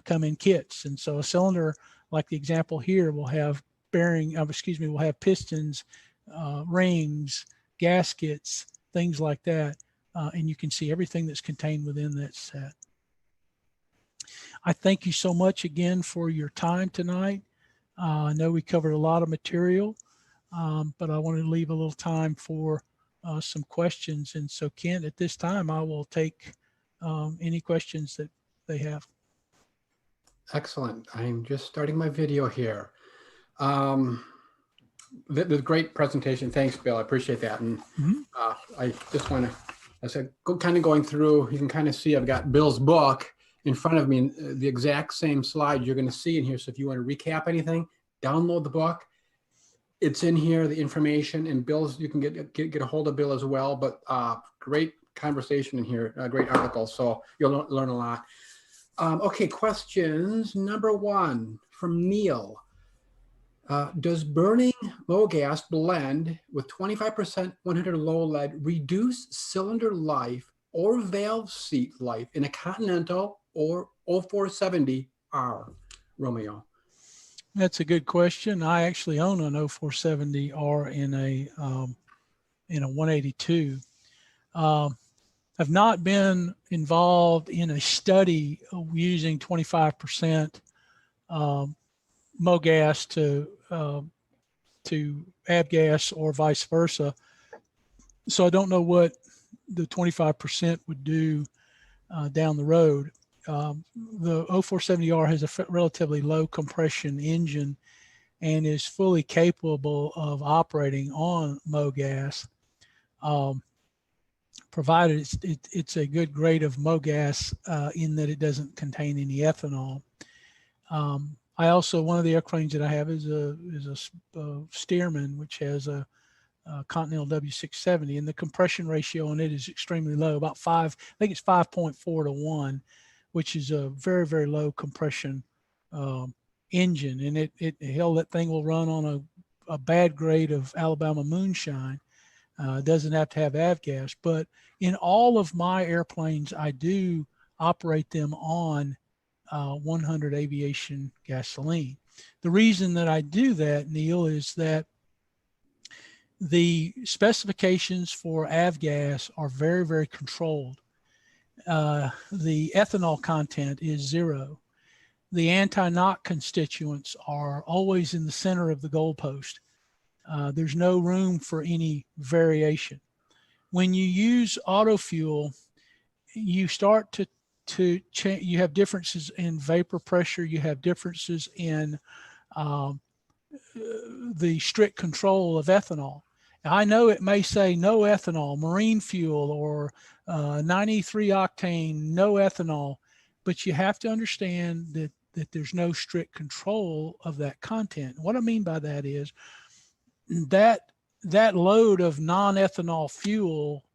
come in kits. And so a cylinder, like the example here, will have will have pistons, rings, gaskets, things like that. And you can see everything that's contained within that set. I thank you so much again for your time tonight. I know we covered a lot of material, but I wanted to leave a little time for some questions. And so, Kent, at this time, I will take any questions that they have. Excellent. I'm just starting my video here. The great presentation. Thanks, Bill. I appreciate that. And I just want to, as I kind of going through, you can kind of see I've got Bill's book in front of me, the exact same slide you're going to see in here. So if you want to recap anything, download the book. It's in here, the information, and Bill's, you can get a hold of Bill as well. But great conversation in here, great article. So you'll learn a lot. Okay, questions. Number one from Neil. Does burning MoGas blend with 25% 100 low lead reduce cylinder life or valve seat life in a Continental or 0470R, Romeo? That's a good question. I actually own an 0470R in a 182. I've not been involved in a study of using 25% MoGas to avgas or vice versa. So I don't know what the 25% would do down the road. The 0470R has a relatively low compression engine and is fully capable of operating on MoGas, provided it's a good grade of MoGas in that it doesn't contain any ethanol. I also, one of the airplanes that I have is a Stearman, which has a Continental W670, and the compression ratio on it is extremely low, about 5, I think it's 5.4 to 1, which is a very, very low compression engine. And that thing will run on a bad grade of Alabama moonshine. Doesn't have to have avgas, but in all of my airplanes, I do operate them on 100 aviation gasoline. The reason that I do that, Neil, is that the specifications for avgas are very, very controlled. The ethanol content is 0. The anti-knock constituents are always in the center of the goalpost. There's no room for any variation. When you use auto fuel, you start to change. You have differences in vapor pressure. You have differences in the strict control of ethanol. Now, I know it may say no ethanol, marine fuel, or 93 octane, no ethanol, but you have to understand that there's no strict control of that content. What I mean by that is that load of non-ethanol fuel,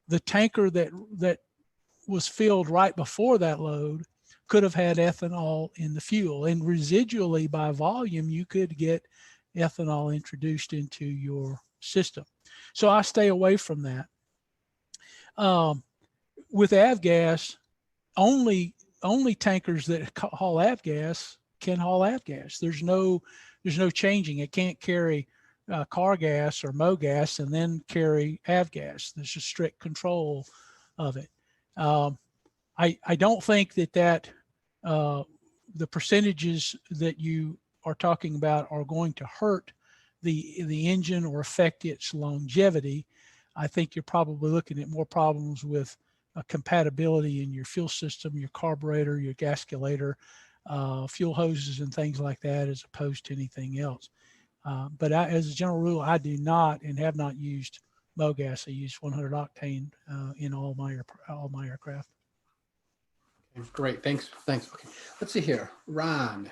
the tanker that was filled right before that load could have had ethanol in the fuel, and residually by volume you could get ethanol introduced into your system. So I stay away from that. With avgas, only tankers that haul avgas can haul avgas. There's no changing. It can't carry car gas or MoGas and then carry avgas. There's a strict control of it. I don't think that the percentages that you are talking about are going to hurt the engine or affect its longevity. I think you're probably looking at more problems with compatibility in your fuel system, your carburetor, your gasculator, fuel hoses, and things like that, as opposed to anything else. But as a general rule, I do not and have not used mogas. I use 100 octane in all my aircraft. Okay, great. Thanks. Thanks. Okay. Let's see here. Ron,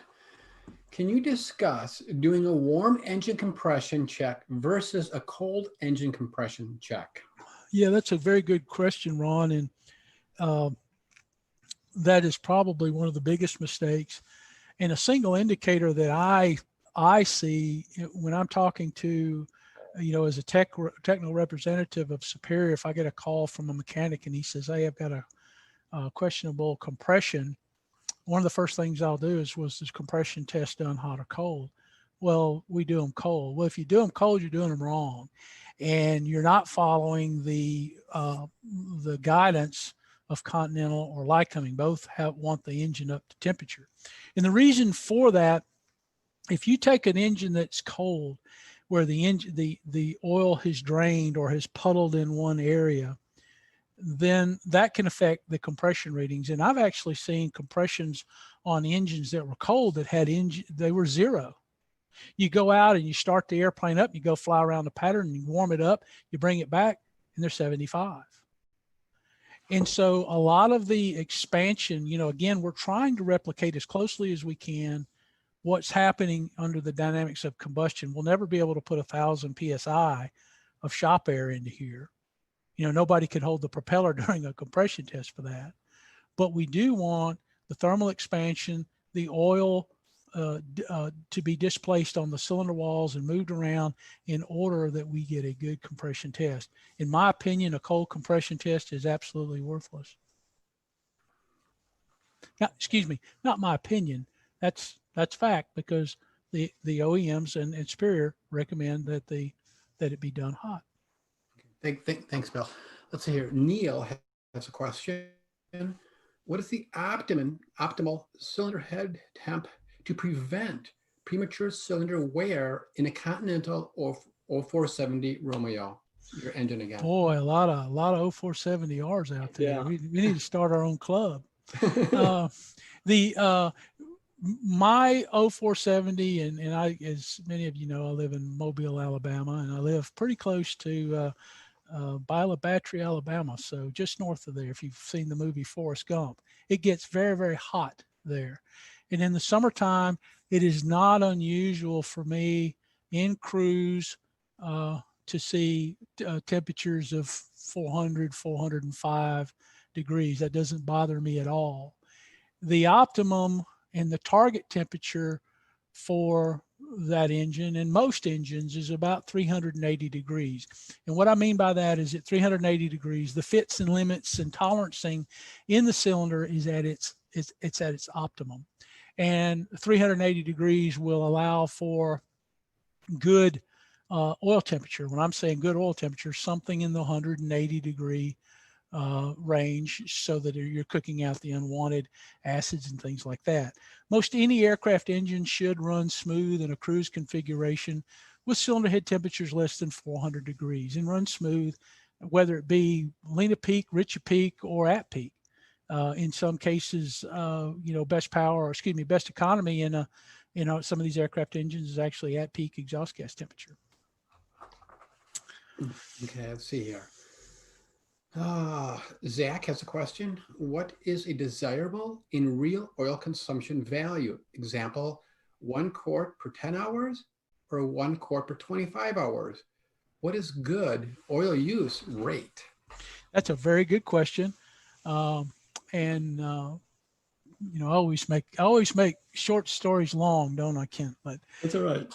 can you discuss doing a warm engine compression check versus a cold engine compression check? Yeah, that's a very good question, Ron. And that is probably one of the biggest mistakes. And a single indicator that I see when I'm talking to, as a technical representative of Superior, if I get a call from a mechanic and he says, "Hey, I've got a questionable compression," one of the first things I'll do was this compression test done hot or cold? Well, we do them cold. Well, if you do them cold, you're doing them wrong, and you're not following the guidance of Continental or Lycoming. Both want the engine up to temperature, and the reason for that, if you take an engine that's cold, where the oil has drained or has puddled in one area, then that can affect the compression readings. And I've actually seen compressions on engines that were cold that they were 0. You go out and you start the airplane up, you go fly around the pattern, and you warm it up, you bring it back, and they're 75. And so a lot of the expansion, again, we're trying to replicate as closely as we can what's happening under the dynamics of combustion. We'll never be able to put 1,000 PSI of shop air into here. Nobody could hold the propeller during a compression test for that. But we do want the thermal expansion, the oil to be displaced on the cylinder walls and moved around in order that we get a good compression test. In my opinion, a cold compression test is absolutely worthless. Now, excuse me, not my opinion. That's fact, because the OEMs and Superior recommend that it be done hot. Thanks, Bill. Let's see here. Neil has a question. What is the optimal cylinder head temp to prevent premature cylinder wear in a Continental or 0470 Romeo? Your engine again. Boy, a lot of 0470Rs out there. Yeah. We need to start our own club. My 0470, and I, as many of you know, I live in Mobile, Alabama, and I live pretty close to Bila Battery, Alabama, so just north of there. If you've seen the movie Forrest Gump, it gets very, very hot there. And in the summertime, it is not unusual for me in cruise to see temperatures of 400, 405 degrees. That doesn't bother me at all. The optimum and the target temperature for that engine and most engines is about 380 degrees. And what I mean by that is at 380 degrees, the fits and limits and tolerancing in the cylinder is at its optimum. And 380 degrees will allow for good oil temperature. When I'm saying good oil temperature, something in the 180 degree range, so that you're cooking out the unwanted acids and things like that. Most any aircraft engine should run smooth in a cruise configuration with cylinder head temperatures less than 400 degrees, and run smooth, whether it be Lena peak, Richa peak, or at peak. In some cases, best economy in some of these aircraft engines is actually at peak exhaust gas temperature. Okay, let's see here. Zach has a question. What is a desirable in real oil consumption value? Example, 1 quart per 10 hours or 1 quart per 25 hours? What is good oil use rate? That's a very good question. I always make short stories long, don't I, Kent? But that's all right.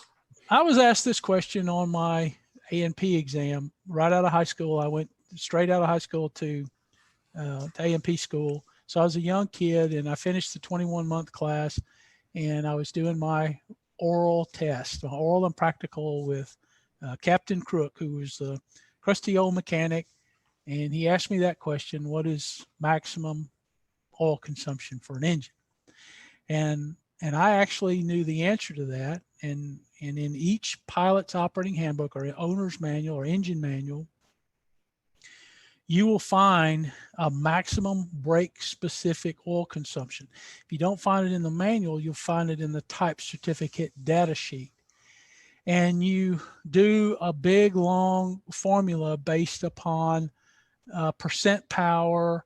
I was asked this question on my A&P exam right out of high school. I went straight out of high school to A&P school. So I was a young kid, and I finished the 21-month class, and I was doing my oral test, oral and practical, with Captain Crook, who was the crusty old mechanic. And he asked me that question: what is maximum oil consumption for an engine? And I actually knew the answer to that. And in each pilot's operating handbook or owner's manual or engine manual, you will find a maximum brake specific oil consumption. If you don't find it in the manual, you'll find it in the type certificate data sheet. and you do a big long formula based upon percent power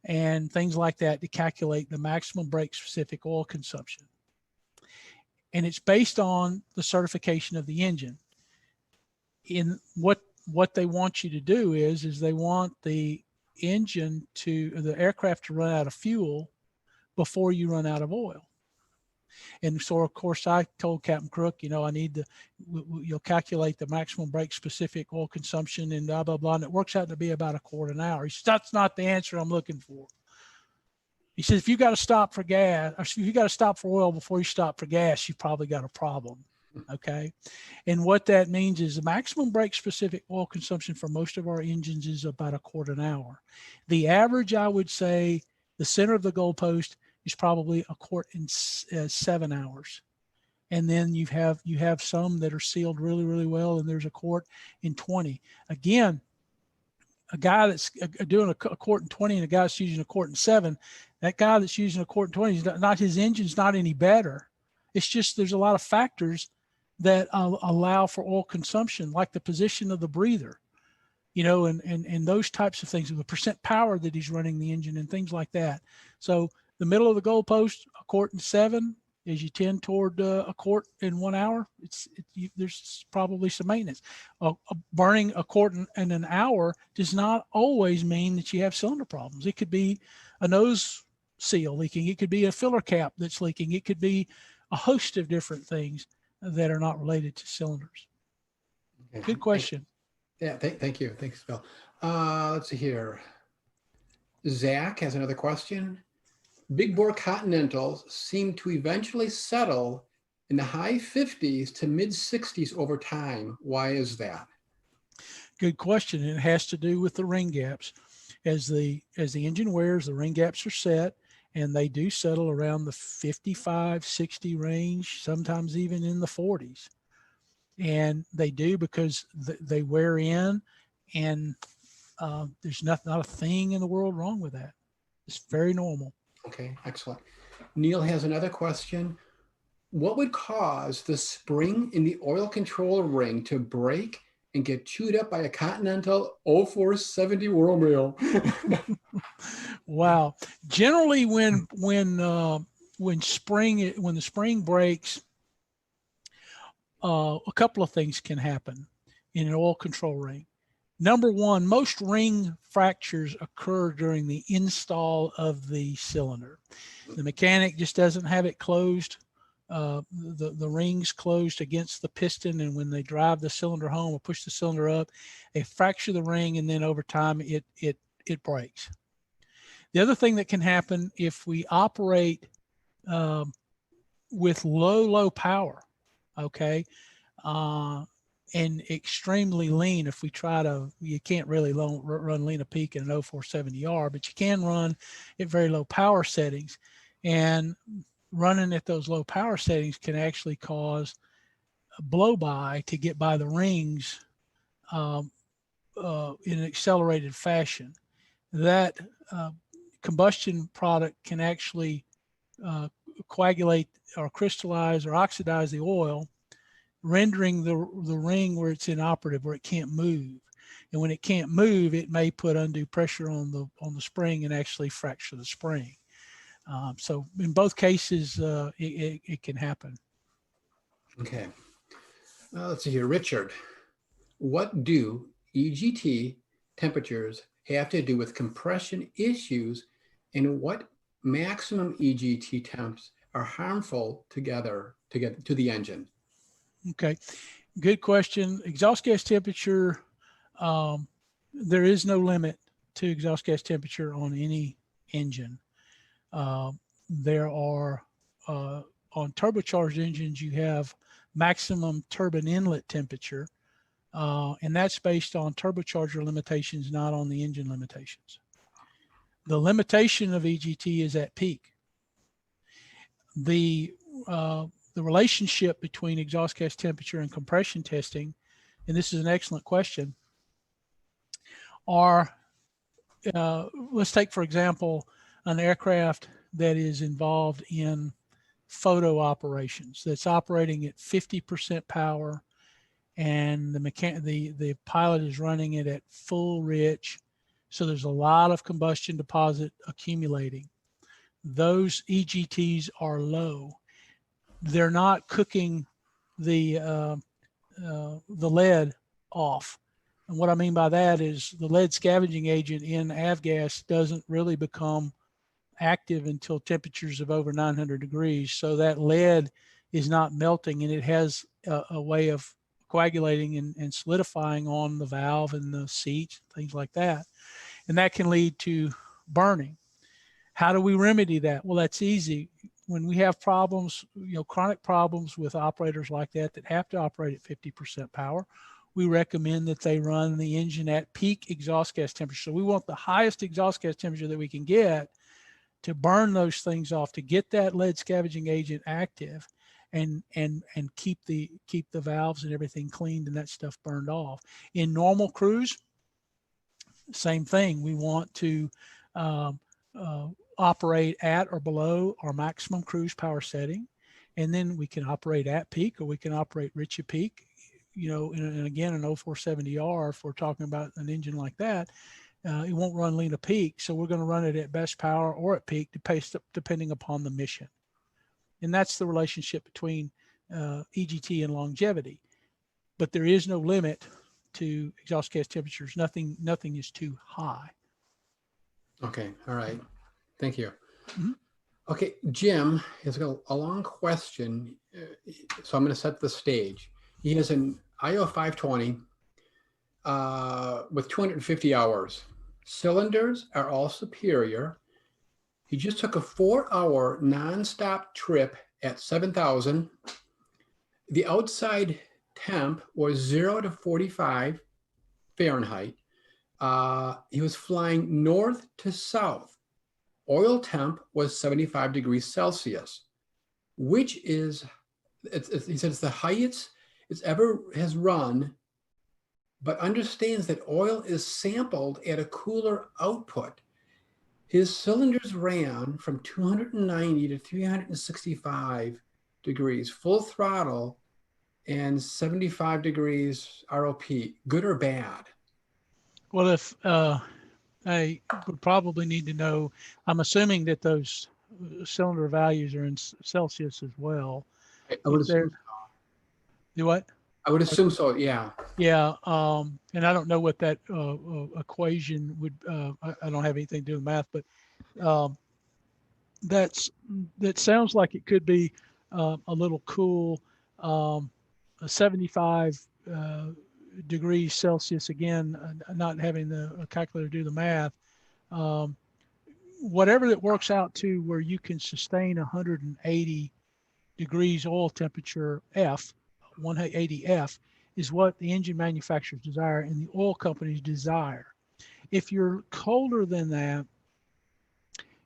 and things like that to calculate the maximum brake specific oil consumption. And it's based on the certification of the engine. In what they want you to do is they want the aircraft to run out of fuel before you run out of oil. And so, of course, I told Captain Crook, I need you'll calculate the maximum brake specific oil consumption and blah, blah, blah. And it works out to be about a quart an hour. He says, that's not the answer I'm looking for. He says, if you got to stop for gas, or if you got to stop for oil before you stop for gas, you probably got a problem. Okay. And what that means is the maximum brake specific oil consumption for most of our engines is about a quart an hour. The average, I would say, the center of the goalpost is probably a quart in 7 hours. And then you have some that are sealed really, really well, and there's a quart in 20. Again, a guy that's doing a quart in 20 and a guy that's using a quart in 7, that guy that's using a quart in 20 is not, his engine's not any better. It's just there's a lot of factors that allow for oil consumption, like the position of the breather, and those types of things, the percent power that he's running the engine and things like that. So the middle of the goalpost, a quart in 7, as you tend toward a quart in 1 hour, there's probably some maintenance. Burning a quart in an hour does not always mean that you have cylinder problems. It could be a nose seal leaking. It could be a filler cap that's leaking. It could be a host of different things that are not related to cylinders. Okay. Good question. Thank you. Thanks, Bill. Let's see here. Zach has another question. Big bore Continentals seem to eventually settle in the high 50s to mid 60s over time. Why is that? Good question. It has to do with the ring gaps. As the engine wears, the ring gaps are set, and they do settle around the 55, 60 range, sometimes even in the 40s. And they do because they wear in, and there's not a thing in the world wrong with that. It's very normal. Okay, excellent. Neil has another question. What would cause the spring in the oil control ring to break and get chewed up by a Continental 0470 Romeo? Wow. Generally, when the spring breaks, a couple of things can happen in an oil control ring. Number one, most ring fractures occur during the install of the cylinder. The mechanic just doesn't have it closed, the rings closed against the piston, and when they drive the cylinder home or push the cylinder up, they fracture the ring, and then over time it breaks. The other thing that can happen if we operate with low power, okay, and extremely lean. If we you can't really run lean a peak in an 0470R, but you can run at very low power settings, and running at those low power settings can actually cause a blow by to get by the rings in an accelerated fashion. That combustion product can actually coagulate or crystallize or oxidize the oil, rendering the ring where it's inoperative, where it can't move. And when it can't move, it may put undue pressure on the spring and actually fracture the spring. So in both cases, it can happen. Okay. Let's see here. Richard, what do EGT temperatures have to do with compression issues, and what maximum EGT temps are harmful to the engine? Okay, good question. Exhaust gas temperature, there is no limit to exhaust gas temperature on any engine. There are, on turbocharged engines, you have maximum turbine inlet temperature, and that's based on turbocharger limitations, not on the engine limitations. The limitation of EGT is at peak. The relationship between exhaust gas temperature and compression testing, and this is an excellent question, are, let's take, for example, an aircraft that is involved in photo operations, that's operating at 50% power and the pilot is running it at full rich. So there's a lot of combustion deposit accumulating. Those EGTs are low. They're not cooking the lead off. And what I mean by that is the lead scavenging agent in avgas doesn't really become active until temperatures of over 900 degrees. So that lead is not melting, and it has a way of coagulating and solidifying on the valve and the seats, things like that. And that can lead to burning. How do we remedy that? Well, that's easy. When we have problems, chronic problems with operators like that have to operate at 50% power, we recommend that they run the engine at peak exhaust gas temperature. So we want the highest exhaust gas temperature that we can get to burn those things off, to get that lead scavenging agent active, and keep the valves and everything cleaned and that stuff burned off. In normal cruise, same thing. We want to operate at or below our maximum cruise power setting, and then we can operate at peak, or we can operate rich at peak. And again, an 0470R, if we're talking about an engine like that, it won't run lean to peak. So we're going to run it at best power or at peak, depending upon the mission. And that's the relationship between EGT and longevity. But there is no limit to exhaust gas temperatures. Nothing is too high. Okay. All right. Thank you. Mm-hmm. Okay. Jim has got a long question. So I'm going to set the stage. He has an IO 520 with 250 hours. Cylinders are all superior. He just took a 4-hour nonstop trip at 7,000. The outside temp was 0 to 45 Fahrenheit. He was flying north to south. Oil temp was 75 degrees Celsius, which is, he said, it's the highest it's ever has run, but understands that oil is sampled at a cooler output. His cylinders ran from 290 to 365 degrees, full throttle, and 75 degrees ROP. Good or bad? Well, if I would probably need to know, I'm assuming that those cylinder values are in Celsius as well. I would assume so. Do what? I would assume so, yeah. Yeah, and I don't know what that equation would, I don't have anything to do with math, but that sounds like it could be a little cool. 75 degrees Celsius, again, not having the calculator do the math, whatever it works out to where you can sustain 180 degrees oil temperature F, 180 F, is what the engine manufacturers desire and the oil companies desire. If you're colder than that,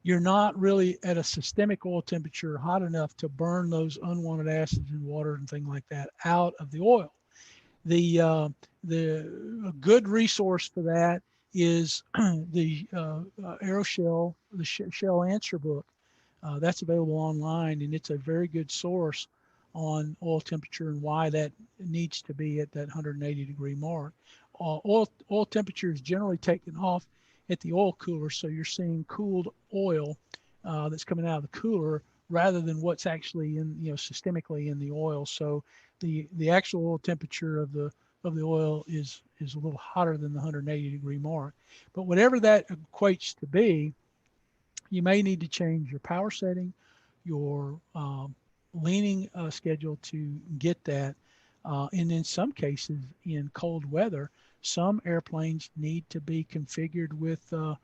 you're not really at a systemic oil temperature hot enough to burn those unwanted acids and water and things like that out of the oil. A good resource for that is the Aeroshell, the Shell Answer book. That's available online, and it's a very good source on oil temperature and why that needs to be at that 180 degree mark. Oil temperature is generally taken off at the oil cooler, so you're seeing cooled oil that's coming out of the cooler rather than what's actually in, systemically in the oil. So the actual oil temperature of the oil is a little hotter than the 180 degree mark. But whatever that equates to be, you may need to change your power setting, your leaning schedule to get that. And in some cases, in cold weather, some airplanes need to be configured with a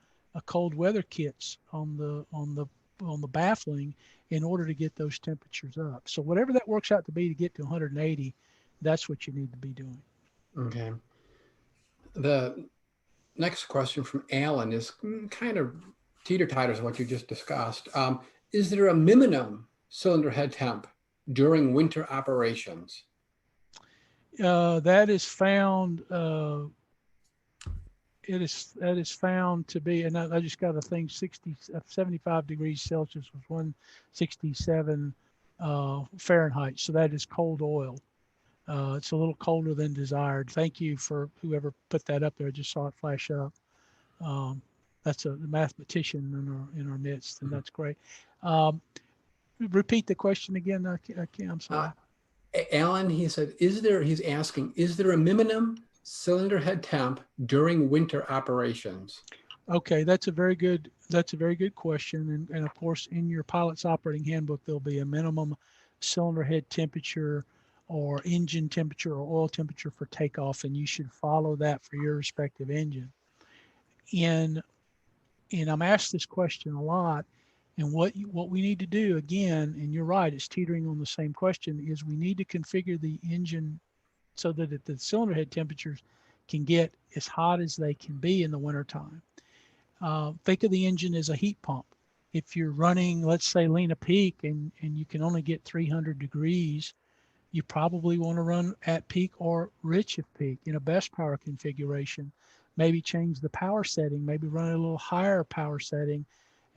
cold weather kits on the baffling in order to get those temperatures up. So whatever that works out to be to get to 180, that's what you need to be doing. Okay. The next question from Alan is kind of teeter-totters what you just discussed. Is there a minimum cylinder head temp during winter operations? That is found. That is found to be, and I just got a thing. 75 degrees Celsius was 167 Fahrenheit. So that is cold oil. It's a little colder than desired. Thank you for whoever put that up there. I just saw it flash up. Um, that's a mathematician in our midst, and Mhm. that's great. Um, repeat the question again. I'm Uh, sorry. Alan, he said, he's asking, is there a minimum cylinder head temp during winter operations? Okay, that's a very good question. And of course, in your pilot's operating handbook, there'll be a minimum cylinder head temperature or engine temperature or oil temperature for takeoff, and you should follow that for your respective engine. In and I'm asked this question a lot. And what we need to do again, and you're right, it's teetering on the same question, is we need to configure the engine so that the cylinder head temperatures can get as hot as they can be in the wintertime. Think of the engine as a heat pump. If you're running, let's say, Lena Peak, and you can only get 300 degrees, you probably want to run at peak or rich of peak in a best power configuration. Maybe change the power setting, maybe run a little higher power setting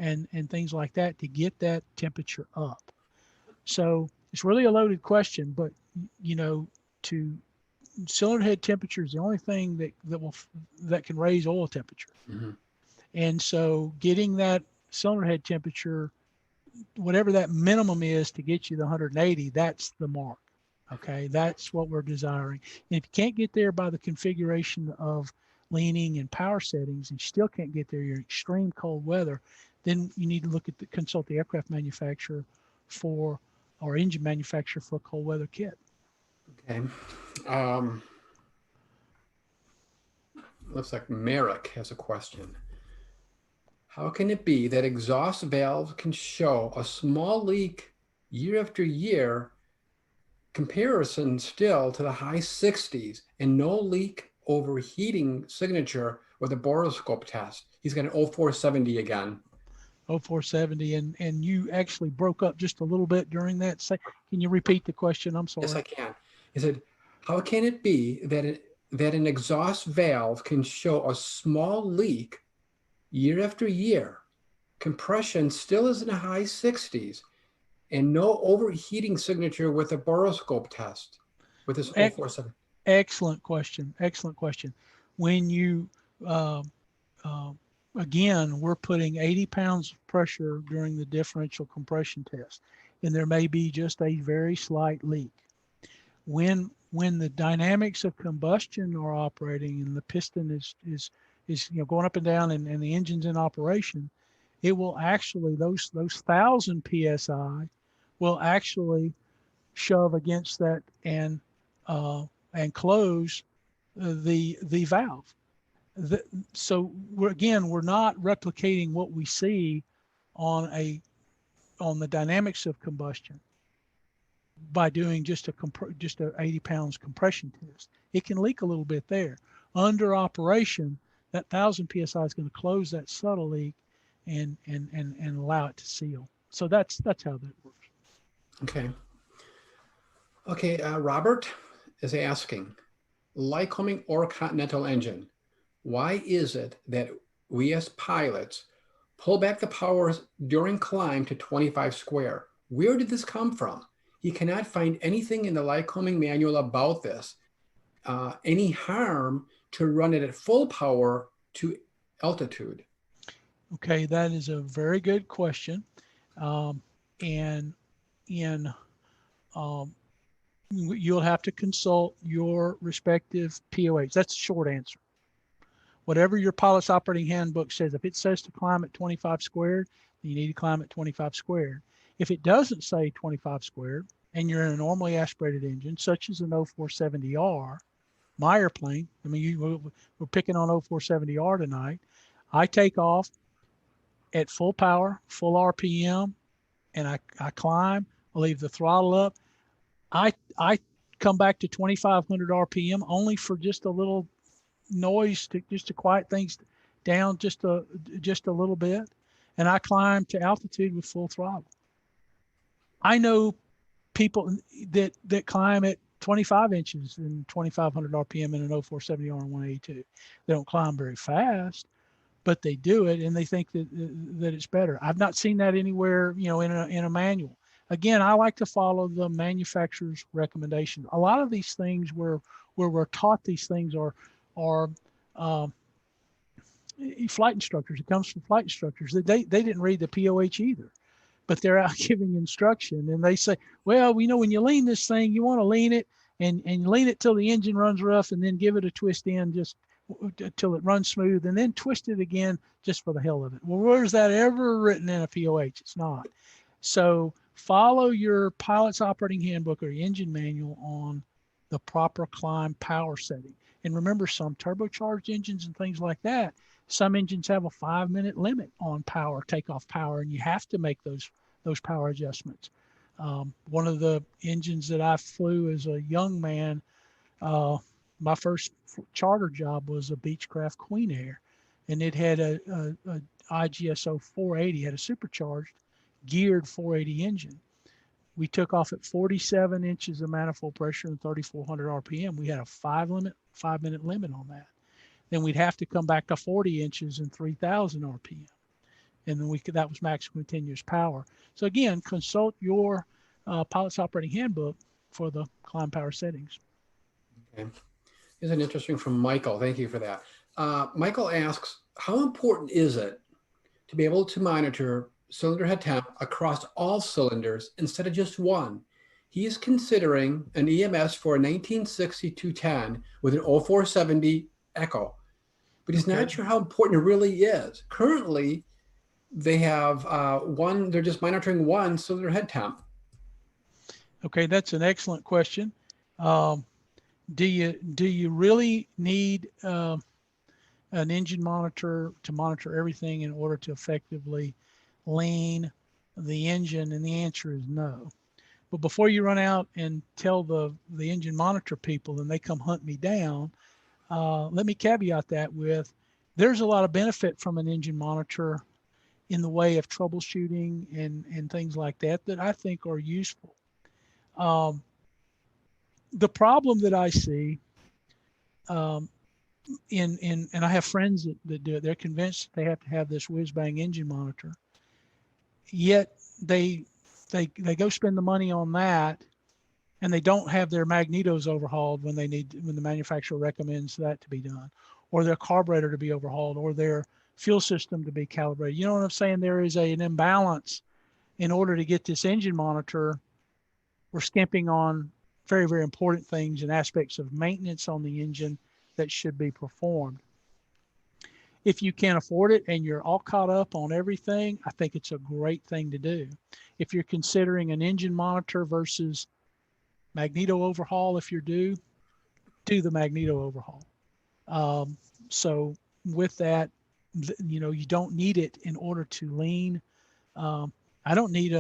and things like that to get that temperature up. So it's really a loaded question, but you know, to cylinder head temperature is the only thing that can raise oil temperature. Mhm. And so getting that cylinder head temperature, whatever that minimum is to get you the 180, that's the mark. Okay, that's what we're desiring. And if you can't get there by the configuration of leaning and power settings, and you still can't get there, you're in extreme cold weather, then you need to consult the aircraft manufacturer for, or engine manufacturer for a cold weather kit. Okay. Um, looks like Merrick has a question. How can it be that exhaust valves can show a small leak year after year, comparison still to the high 60s, and no leak overheating signature with a borescope test? He's got an 0470 again. 0470, and you actually broke up just a little bit during that. Can you repeat the question? I'm Yes, I sorry. can. He said, how can it be that an exhaust valve can show a small leak year after year, compression still is in the high 60s, and no overheating signature with a borescope test with this Ec- 047? Excellent question. Excellent question. When you, uh, uh, again, we're putting 80 pounds of pressure during the differential compression test, and there may be just a very slight leak. When the dynamics of combustion are operating and the piston is going up and down and the engine's in operation, it will actually those 1,000 psi will actually shove against that uh, and close the valve. The, so we're not replicating what we see on a on the dynamics of combustion by doing just a 80 pounds compression test. It can leak a little bit there. Under operation, that 1,000 psi is going to close that subtle leak and allow it to seal. So that's how that works. Okay. Okay. Robert is asking, Lycoming or Continental engine, why is it that we as pilots pull back the power during climb to 25 square? Where did this come from? He cannot find anything in the Lycoming manual about this. Any harm to run it at full power to altitude? Okay, that is a very good question. Um, and in um, you'll have to consult your respective POH. That's the short answer. Whatever your pilot's operating handbook says, if it says to climb at 25 squared, then you need to climb at 25 squared. If it doesn't say 25 squared and you're in a normally aspirated engine, such as an 0470R, my airplane, I mean, we're picking on 0470R tonight. I take off at full power, full RPM, and I climb, I leave the throttle up. I come back to 2,500 RPM only for just a little noise just to quiet things down just a little bit, and I climb to altitude with full throttle. I know people that climb at 25 inches and 2,500 RPM in an 0470R and 182. They don't climb very fast, but they do it and they think that it's better. I've not seen that anywhere, in a manual. again, I like to follow the manufacturer's recommendation. A lot of these things where we're taught these things are um, flight instructors. It comes from flight instructors. They didn't read the POH either, but they're out giving instruction, and they say, well, we know when you lean this thing, you want to lean it and lean it till the engine runs rough, and then give it a twist in just till it runs smooth, and then twist it again just for the hell of it. Well, where's that ever written in a POH? It's not. So follow your pilot's operating handbook or your engine manual on the proper climb power setting. And remember, some turbocharged engines and things like that, some engines have a 5-minute limit on power, takeoff power, and you have to make those power adjustments. One of the engines that I flew as a young man, my first charter job was a Beechcraft Queen Air, and it had a IGSO 480, had a supercharged geared 480 engine. We took off at 47 inches of manifold pressure and 3,400 RPM. We had a 5-minute limit on that. Then we'd have to come back to 40 inches and 3,000 RPM. And then that was maximum continuous power. So again, consult your pilot's operating handbook for the climb power settings. Okay. Here's an interesting from Michael. Thank you for that. Michael asks, how important is it to be able to monitor cylinder head temp across all cylinders instead of just one? He is considering an EMS for a 1960-210 with an 0470 echo, but he's not sure how important it really is. Currently, they have they're just monitoring one cylinder head temp. Okay, that's an excellent question. Do you really need an engine monitor to monitor everything in order to effectively lean the engine? And the answer is no. But before you run out and tell the engine monitor people and they come hunt me down, let me caveat that with, there's a lot of benefit from an engine monitor in the way of troubleshooting and things like that I think are useful. The problem that I see and I have friends that do it, they're convinced they have to have this whiz bang engine monitor, yet they go spend the money on that, and they don't have their magnetos overhauled when the manufacturer recommends that to be done, or their carburetor to be overhauled, or their fuel system to be calibrated. You know what I'm saying? There is an imbalance. In order to get this engine monitor, we're skimping on very, very important things and aspects of maintenance on the engine that should be performed. If you can afford it and you're all caught up on everything, I think it's a great thing to do. If you're considering an engine monitor versus magneto overhaul, if you're due, do the magneto overhaul. So with that, you don't need it in order to lean. I don't need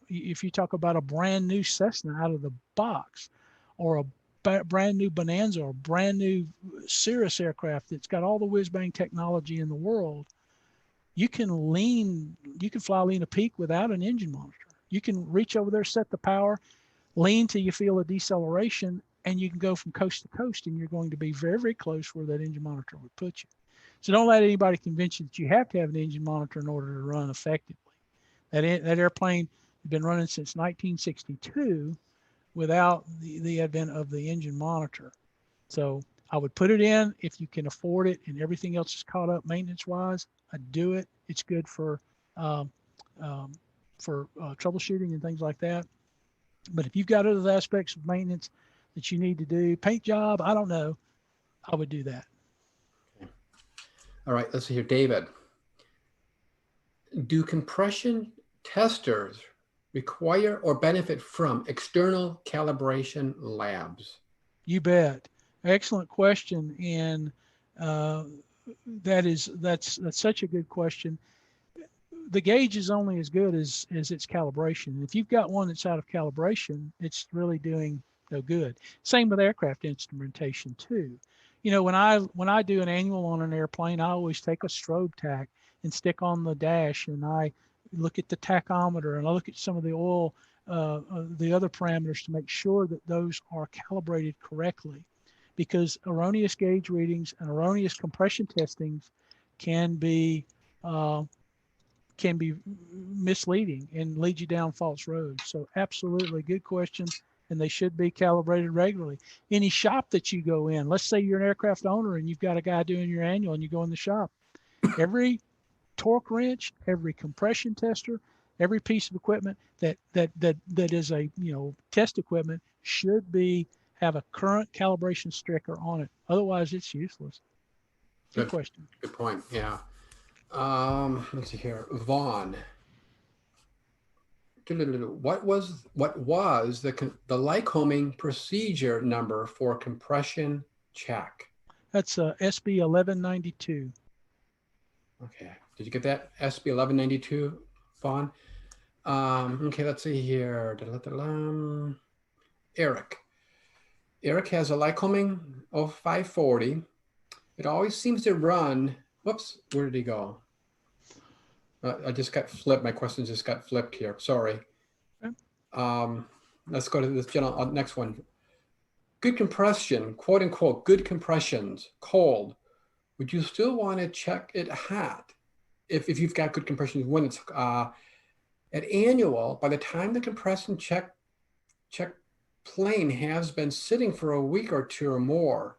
if you talk about a brand new Cessna out of the box, or a brand new Bonanza, or brand new Cirrus aircraft that's got all the whiz bang technology in the world, you can fly lean a peak without an engine monitor. You can reach over there, set the power, lean till you feel a deceleration, and you can go from coast to coast, and you're going to be very, very close where that engine monitor would put you. So don't let anybody convince you that you have to have an engine monitor in order to run effectively. That airplane has been running since 1962 without the advent of the engine monitor. So I would put it in if you can afford it and everything else is caught up maintenance-wise. I'd do it. It's good for troubleshooting and things like that. But if you've got other aspects of maintenance that you need to do, paint job, I don't know, I would do that. Okay. All right, let's see here. David, do compression testers require or benefit from external calibration labs? You bet. Excellent question. And that's such a good question. The gauge is only as good as its calibration. If you've got one that's out of calibration, it's really doing no good. Same with aircraft instrumentation too. When I do an annual on an airplane, I always take a strobe tack and stick on the dash, and I look at the tachometer, and I look at some of the oil, the other parameters, to make sure that those are calibrated correctly, because erroneous gauge readings and erroneous compression testings can be can be misleading and lead you down false roads. So absolutely good question. And they should be calibrated regularly. Any shop that you go in, let's say you're an aircraft owner and you've got a guy doing your annual and you go in the shop, every torque wrench, every compression tester, every piece of equipment that is a test equipment should be have a current calibration sticker on it. Otherwise, it's useless. Good question. Good point. Yeah. Let's see here. Vaughn. What was the Lycoming procedure number for compression check? That's SB 1192. Okay. Did you get that? SB 1192, Vaughn? Okay, let's see here. Eric. Eric has a Lycoming 0540. It always seems to run. Whoops, where did he go? I just got flipped. My questions just got flipped here. Sorry. Okay. Let's go to this next one. Good compression, quote unquote, good compressions, cold. Would you still want to check it hot if you've got good compression when it's at annual? By the time the compression check plane has been sitting for a week or two or more,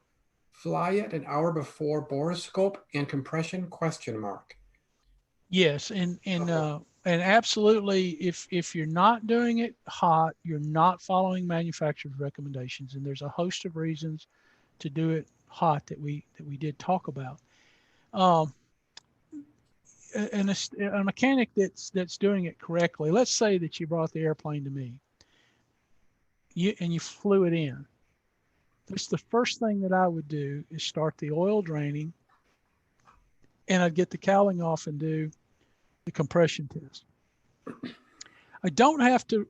fly it an hour before Borescope and compression ? Yes, and absolutely, if you're not doing it hot, you're not following manufacturer's recommendations, and there's a host of reasons to do it hot that we did talk about. And a mechanic that's doing it correctly. Let's say that you brought the airplane to me, and you flew it in. That's the first thing that I would do is start the oil draining, and I'd get the cowling off and do the compression test. I don't have to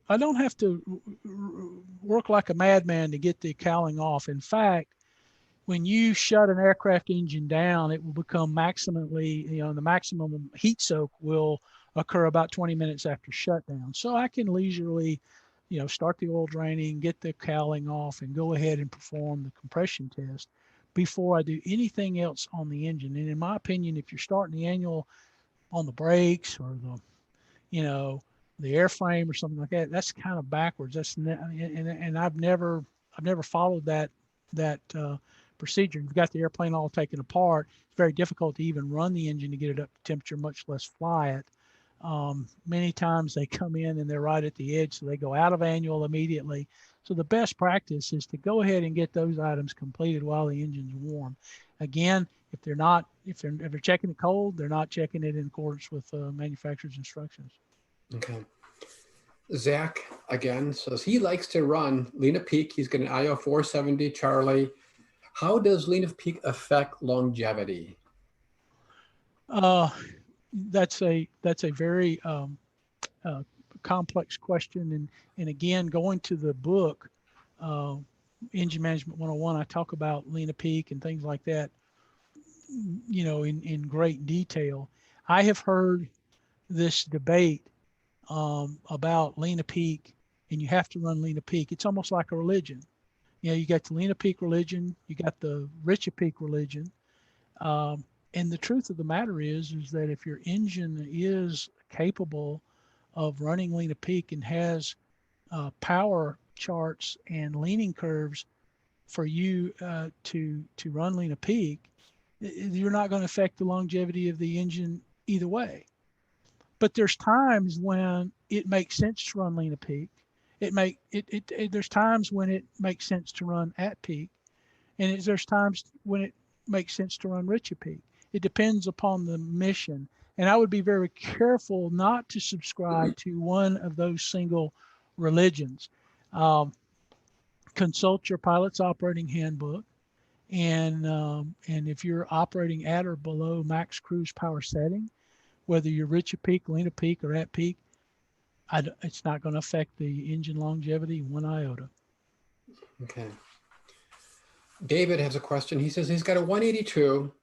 work like a madman to get the cowling off. In fact, when you shut an aircraft engine down, it will become maximally, the maximum heat soak will occur about 20 minutes after shutdown. So I can leisurely, start the oil draining, get the cowling off, and go ahead and perform the compression test before I do anything else on the engine. And in my opinion, if you're starting the annual on the brakes or the airframe or something like that, that's kind of backwards. And I've never followed that procedure. You've got the airplane all taken apart. It's very difficult to even run the engine to get it up to temperature, much less fly it. Many times they come in and they're right at the edge, so they go out of annual immediately. So the best practice is to go ahead and get those items completed while the engine's warm. Again, if they're checking it cold, they're not checking it in accordance with manufacturer's instructions. Okay. Zach again says he likes to run Lena Peak. He's got an IO 470 Charlie. How does Lena Peak affect longevity? That's a very complex question, and again, going to the book, Engine Management 101, I talk about Lena Peak and things like that, in great detail. I have heard this debate about Lena Peak, and you have to run Lena Peak. It's almost like a religion. You got the Lena Peak religion, you got the Richie Peak religion. And the truth of the matter is that if your engine is capable of running Lena Peak and has power charts and leaning curves for you to run Lena Peak, you're not going to affect the longevity of the engine either way. But there's times when it makes sense to run Lena Peak. There's times when it makes sense to run at peak, and there's times when it makes sense to run Richie Peak. It depends upon the mission. And I would be very careful not to subscribe to one of those single religions. Consult your pilot's operating handbook. And if you're operating at or below max cruise power setting, whether you're Richie Peak, Lena Peak, or at peak, it's not going to affect the engine longevity one iota. Okay. David has a question. He says he's got a 182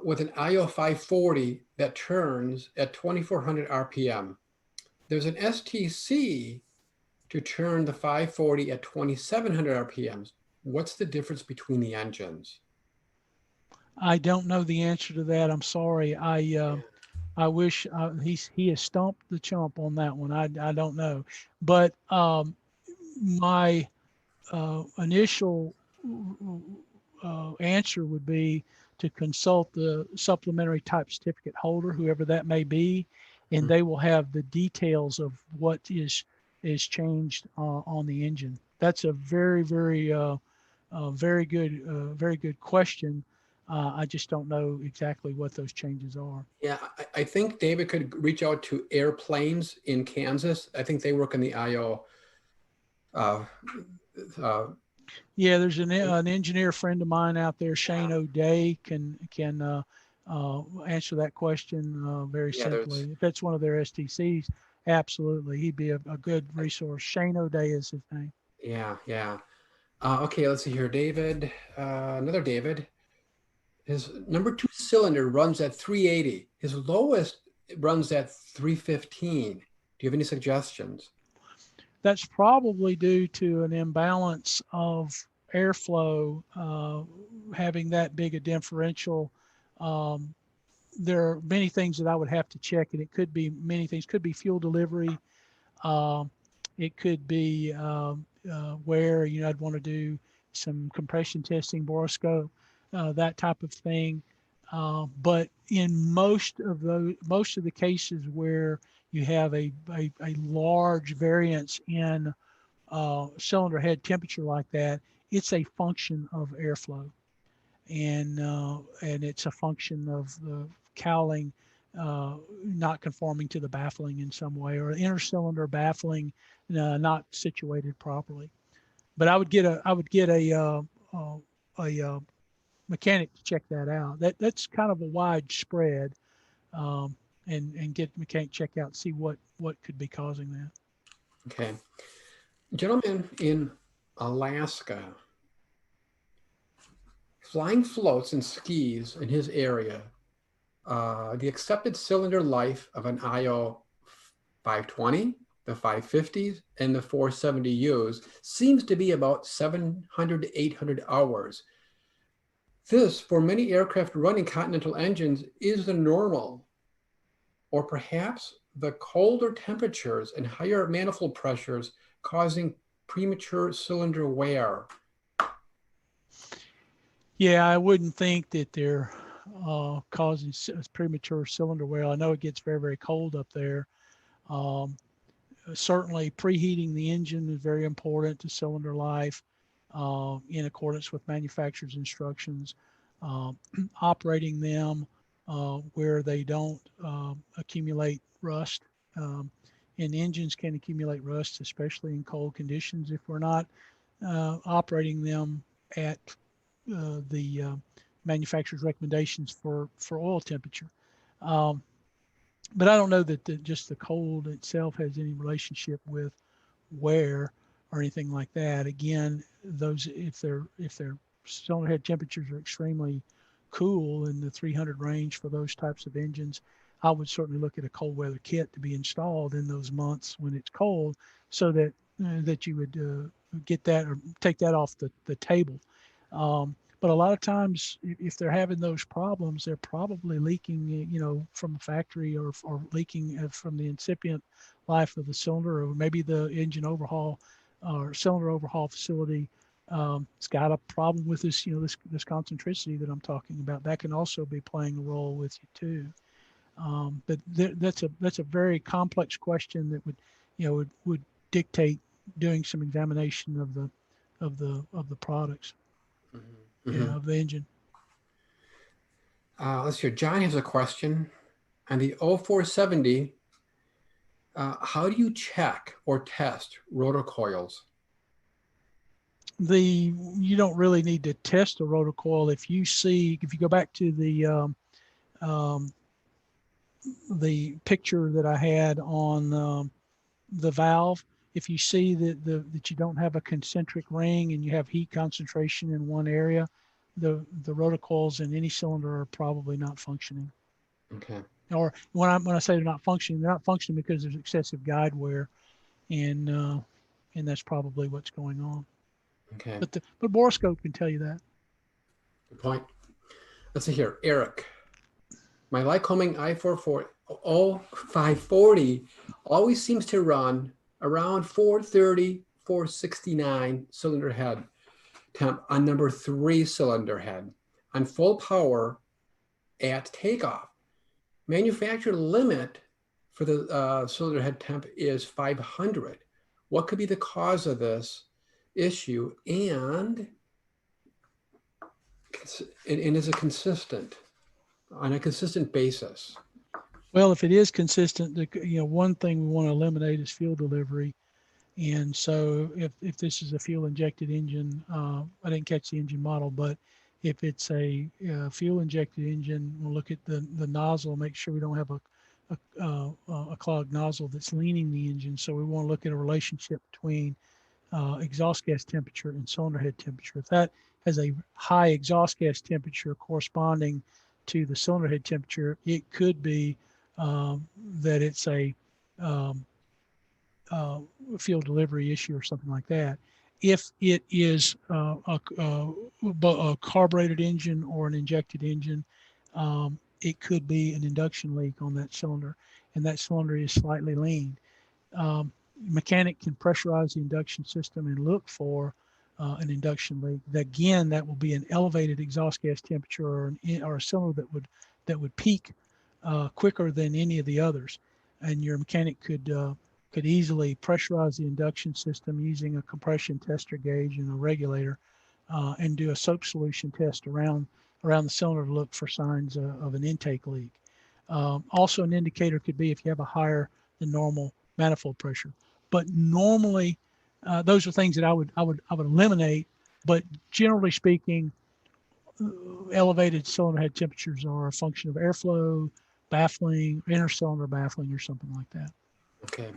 with an IO 540 that turns at 2,400 RPM. There's an STC to turn the 540 at 2,700 RPMs. What's the difference between the engines? I don't know the answer to that. I'm sorry. I wish he has stumped the chump on that one. I don't know, but my initial answer would be to consult the supplementary type certificate holder, whoever that may be, and Mhm. they will have the details of what is changed on the engine. That's a very good question. I just don't know exactly what those changes are. Yeah, I think David could reach out to Airplanes in Kansas. I think they work in the IO. Uh, uh, Yeah, there's an engineer friend of mine out there, Shane yeah, O'Day, can answer that question very yeah, there's, simply. If it's one of their STCs, absolutely, he'd be a good resource. Shane O'Day is his name. yeah, yeah. Okay, let's see here. David, another David. His number two cylinder runs at 380. His lowest runs at 315. Do you have any suggestions? That's probably due to an imbalance of airflow, having that big a differential. Um, there are many things that I would have to check, and it could be many things. Could be fuel delivery. Um, it could be where I'd want to do some compression testing, Borescope, that type of thing. But in most of the cases where you have a large variance in cylinder head temperature like that, it's a function of airflow, and it's a function of the cowling not conforming to the baffling in some way, or intercylinder baffling not situated properly. But I would get a mechanic to check that out. That's kind of a widespread, um, and get the mechanic check out, see what could be causing that. Okay. Gentleman in Alaska, flying floats and skis in his area. The accepted cylinder life of an IO 520, the 550s, and the 470Us seems to be about 700 to 800 hours. This, for many aircraft running Continental engines, is the normal, or perhaps the colder temperatures and higher manifold pressures causing premature cylinder wear. Yeah, I wouldn't think that they're causing premature cylinder wear. I know it gets very cold up there. Um, Certainly, preheating the engine is very important to cylinder life, in accordance with manufacturer's instructions. Um, Operating them where they don't accumulate rust. Um, and engines can accumulate rust, especially in cold conditions, if we're not operating them at the manufacturer's recommendations for oil temperature. Um, but I don't know that just the cold itself has any relationship with wear or anything like that. Again, those if their cylinder head temperatures are extremely cool in the 300 range for those types of engines, I would certainly look at a cold weather kit to be installed in those months when it's cold, so that you would get that or take that off the table. But a lot of times, if they're having those problems, they're probably leaking, from the factory, or leaking from the incipient life of the cylinder, or maybe the engine overhaul or cylinder overhaul facility. It's got a problem with this, this concentricity that I'm talking about. That can also be playing a role with you too. But that's a very complex question that would dictate doing some examination of the products, Mm-hmm. Mm-hmm. of the engine. Let's hear. John has a question on the 0470. How do you check or test rotor coils? You don't really need to test a rotor coil. If you go back to um, the picture that I had on the valve, if you see that you don't have a concentric ring and you have heat concentration in one area, the rotor coils in any cylinder are probably not functioning. Okay. Or when I say they're not functioning because there's excessive guide wear, and that's probably what's going on. Okay. But Borescope can tell you that. Good point. Let's see here. Eric. My Lycoming 540 always seems to run around 430, 469 cylinder head temp on number 3 cylinder head on full power at takeoff. Manufacturer limit for the cylinder head temp is 500. What could be the cause of this issue, and is it consistent on a consistent basis? Well, if it is consistent, one thing we want to eliminate is fuel delivery. And so if this is a fuel injected engine, I didn't catch the engine model, but if it's a fuel injected engine, we'll look at the nozzle, make sure we don't have a clogged nozzle that's leaning the engine. So we want to look at a relationship between exhaust gas temperature and cylinder head temperature. If that has a high exhaust gas temperature corresponding to the cylinder head temperature, it could be that it's a fuel delivery issue or something like that. If it is a carbureted engine or an injected engine, it could be an induction leak on that cylinder, and that cylinder is slightly lean. Mechanic can pressurize the induction system and look for an induction leak. Again, that will be an elevated exhaust gas temperature or a cylinder that would peak quicker than any of the others, and your mechanic could easily pressurize the induction system using a compression tester gauge and a regulator, and do a soap solution test around the cylinder to look for signs of an intake leak. Also, an indicator could be if you have a higher than normal manifold pressure. But normally, those are things that I would eliminate. But generally speaking, elevated cylinder head temperatures are a function of airflow, baffling, intercylinder baffling, or something like that. Okay.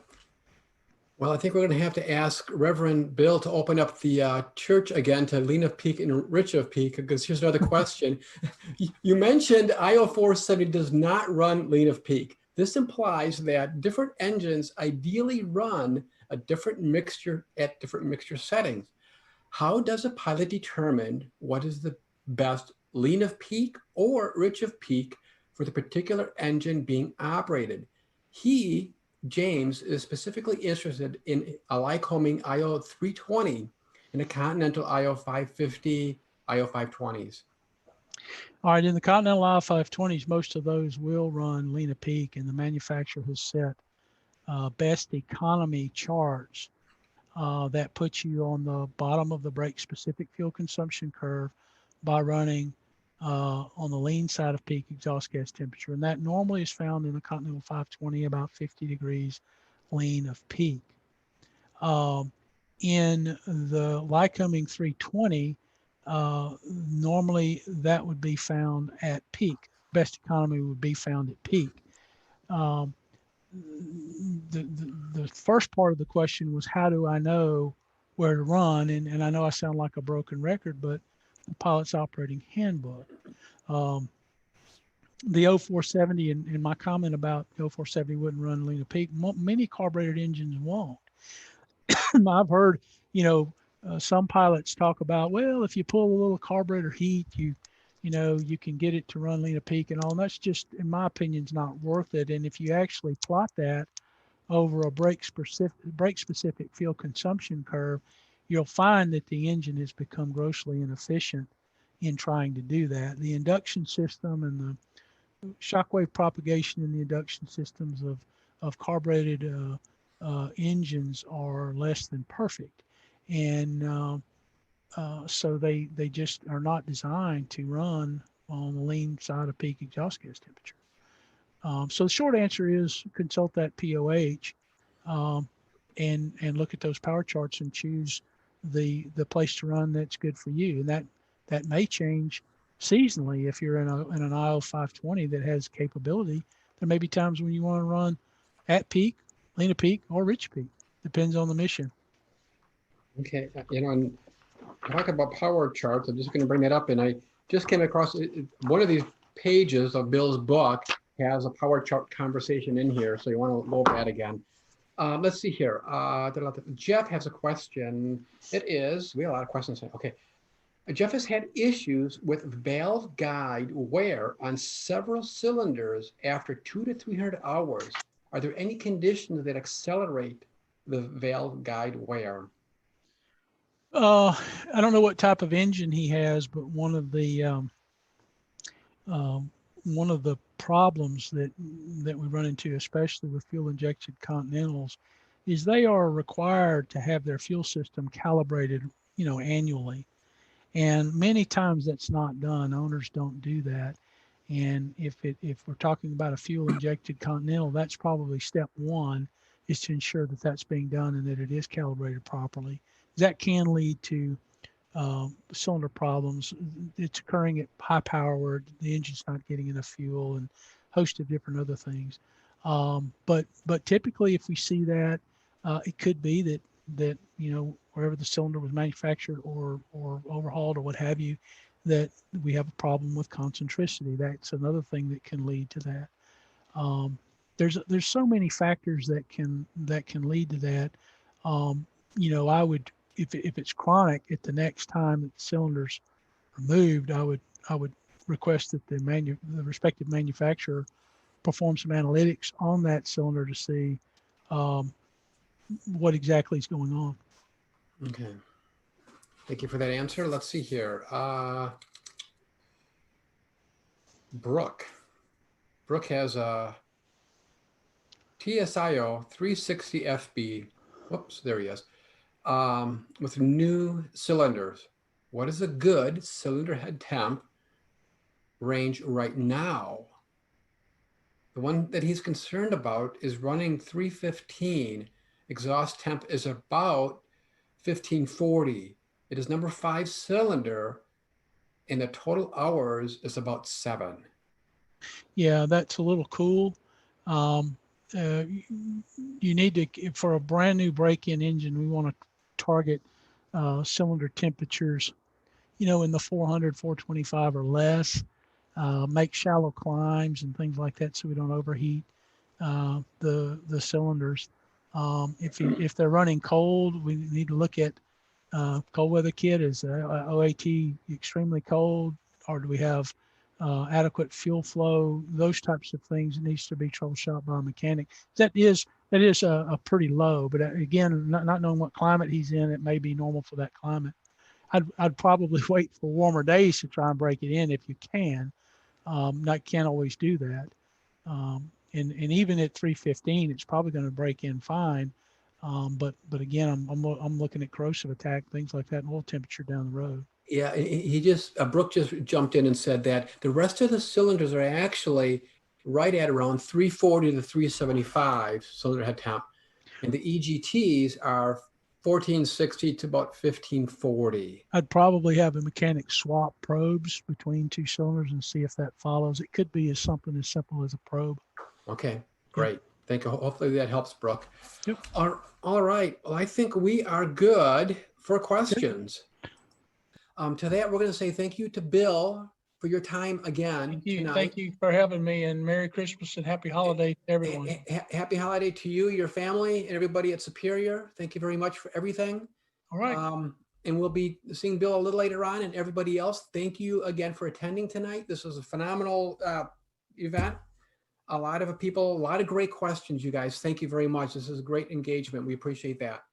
Well, I think we're going to have to ask Reverend Bill to open up the church again to lean of peak and rich of peak, because here's another question. You mentioned IO 470 does not run lean of peak. This implies that different engines ideally run a different mixture at different mixture settings. How does a pilot determine what is the best lean of peak or rich of peak for the particular engine being operated? James, is specifically interested in a Lycoming IO 320 and a Continental IO 550, IO 520s. All right, in the Continental IO 520s, most of those will run lean of peak, and the manufacturer has set best economy charts that puts you on the bottom of the brake specific fuel consumption curve by running on the lean side of peak exhaust gas temperature. And that normally is found in the Continental 520, about 50 degrees lean of peak. In the Lycoming 320, normally that would be found at peak. Best economy would be found at peak. The first part of the question was, how do I know where to run? And I know I sound like a broken record, but the pilot's operating handbook. The 0470 and my comment about the 0470 wouldn't run lean of peak, many carbureted engines won't. I've heard, some pilots talk about, well, if you pull a little carburetor heat, you can get it to run lean of peak and all. And that's just, in my opinion, is not worth it. And if you actually plot that over a brake specific fuel consumption curve, you'll find that the engine has become grossly inefficient in trying to do that. The induction system and the shockwave propagation in the induction systems of carbureted engines are less than perfect, and so they just are not designed to run on the lean side of peak exhaust gas temperature. So the short answer is consult that POH and look at those power charts and choose the place to run that's good for you. And that may change seasonally. If you're in an IO 520 that has capability, there may be times when you want to run at peak, lean of peak, or rich peak. Depends on the mission. Okay, and talk about power charts. I'm just going to bring that up, and I just came across one of these pages of Bill's book has a power chart conversation in here, so you want to go over that again. Let's see here. Jeff has a question. We have a lot of questions. Okay. Jeff has had issues with valve guide wear on several cylinders after 200 to 300 hours. Are there any conditions that accelerate the valve guide wear? Uh, I don't know what type of engine he has, but um, one of the problems that we run into, especially with fuel injected Continentals, is they are required to have their fuel system calibrated, annually. And many times that's not done. Owners don't do that. And if we're talking about a fuel injected Continental, that's probably step one, is to ensure that that's being done and that it is calibrated properly. That can lead to cylinder problems. It's occurring at high power where the engine's not getting enough fuel and a host of different other things. But typically, if we see that, it could be that wherever the cylinder was manufactured or overhauled or what have you, that we have a problem with concentricity. That's another thing that can lead to that. Um, there's so many factors that can lead to that. I would, if it's chronic, at the next time that the cylinder's removed, I would request that the respective manufacturer perform some analytics on that cylinder to see um, what exactly is going on. Okay. Thank you for that answer. Let's see here. Brooke. Brooke has a TSIO 360 FB. Whoops, there he is. With new cylinders. What is a good cylinder head temp range right now? The one that he's concerned about is running 315. Exhaust temp is about 1540. It is number 5 cylinder, and the total hours is about 7. Yeah, that's a little cool. Um, you need to, for a brand new break-in engine, we want to target cylinder temperatures, in the 400, 425 or less. Make shallow climbs and things like that so we don't overheat the cylinders. If they're running cold, we need to look at cold weather kit. Is OAT extremely cold, or do we have adequate fuel flow? Those types of things needs to be troubleshot by a mechanic. That is a pretty low, but again, not knowing what climate he's in, it may be normal for that climate. I'd probably wait for warmer days to try and break it in if you can. I can't always do that. And even at 315, it's probably going to break in fine. But again, I'm looking at corrosive attack, things like that, and oil temperature down the road. Yeah, he just, Brooke just jumped in and said that the rest of the cylinders are actually right at around 340 to 375 cylinder head temp. And the EGTs are 1460 to about 1540. I'd probably have a mechanic swap probes between two cylinders and see if that follows. It could be something as simple as a probe. Okay, great. Yep. Thank you. Hopefully that helps, Brooke. Yep. All right. Well, I think we are good for questions. To that, we're going to say thank you to Bill for your time again tonight. Thank you for having me, and Merry Christmas and Happy Holiday to everyone. Happy holiday to you, your family, and everybody at Superior. Thank you very much for everything. All right. And we'll be seeing Bill a little later on, and everybody else. Thank you again for attending tonight. This was a phenomenal event. A lot of people, a lot of great questions, you guys. Thank you very much. This is great engagement. We appreciate that.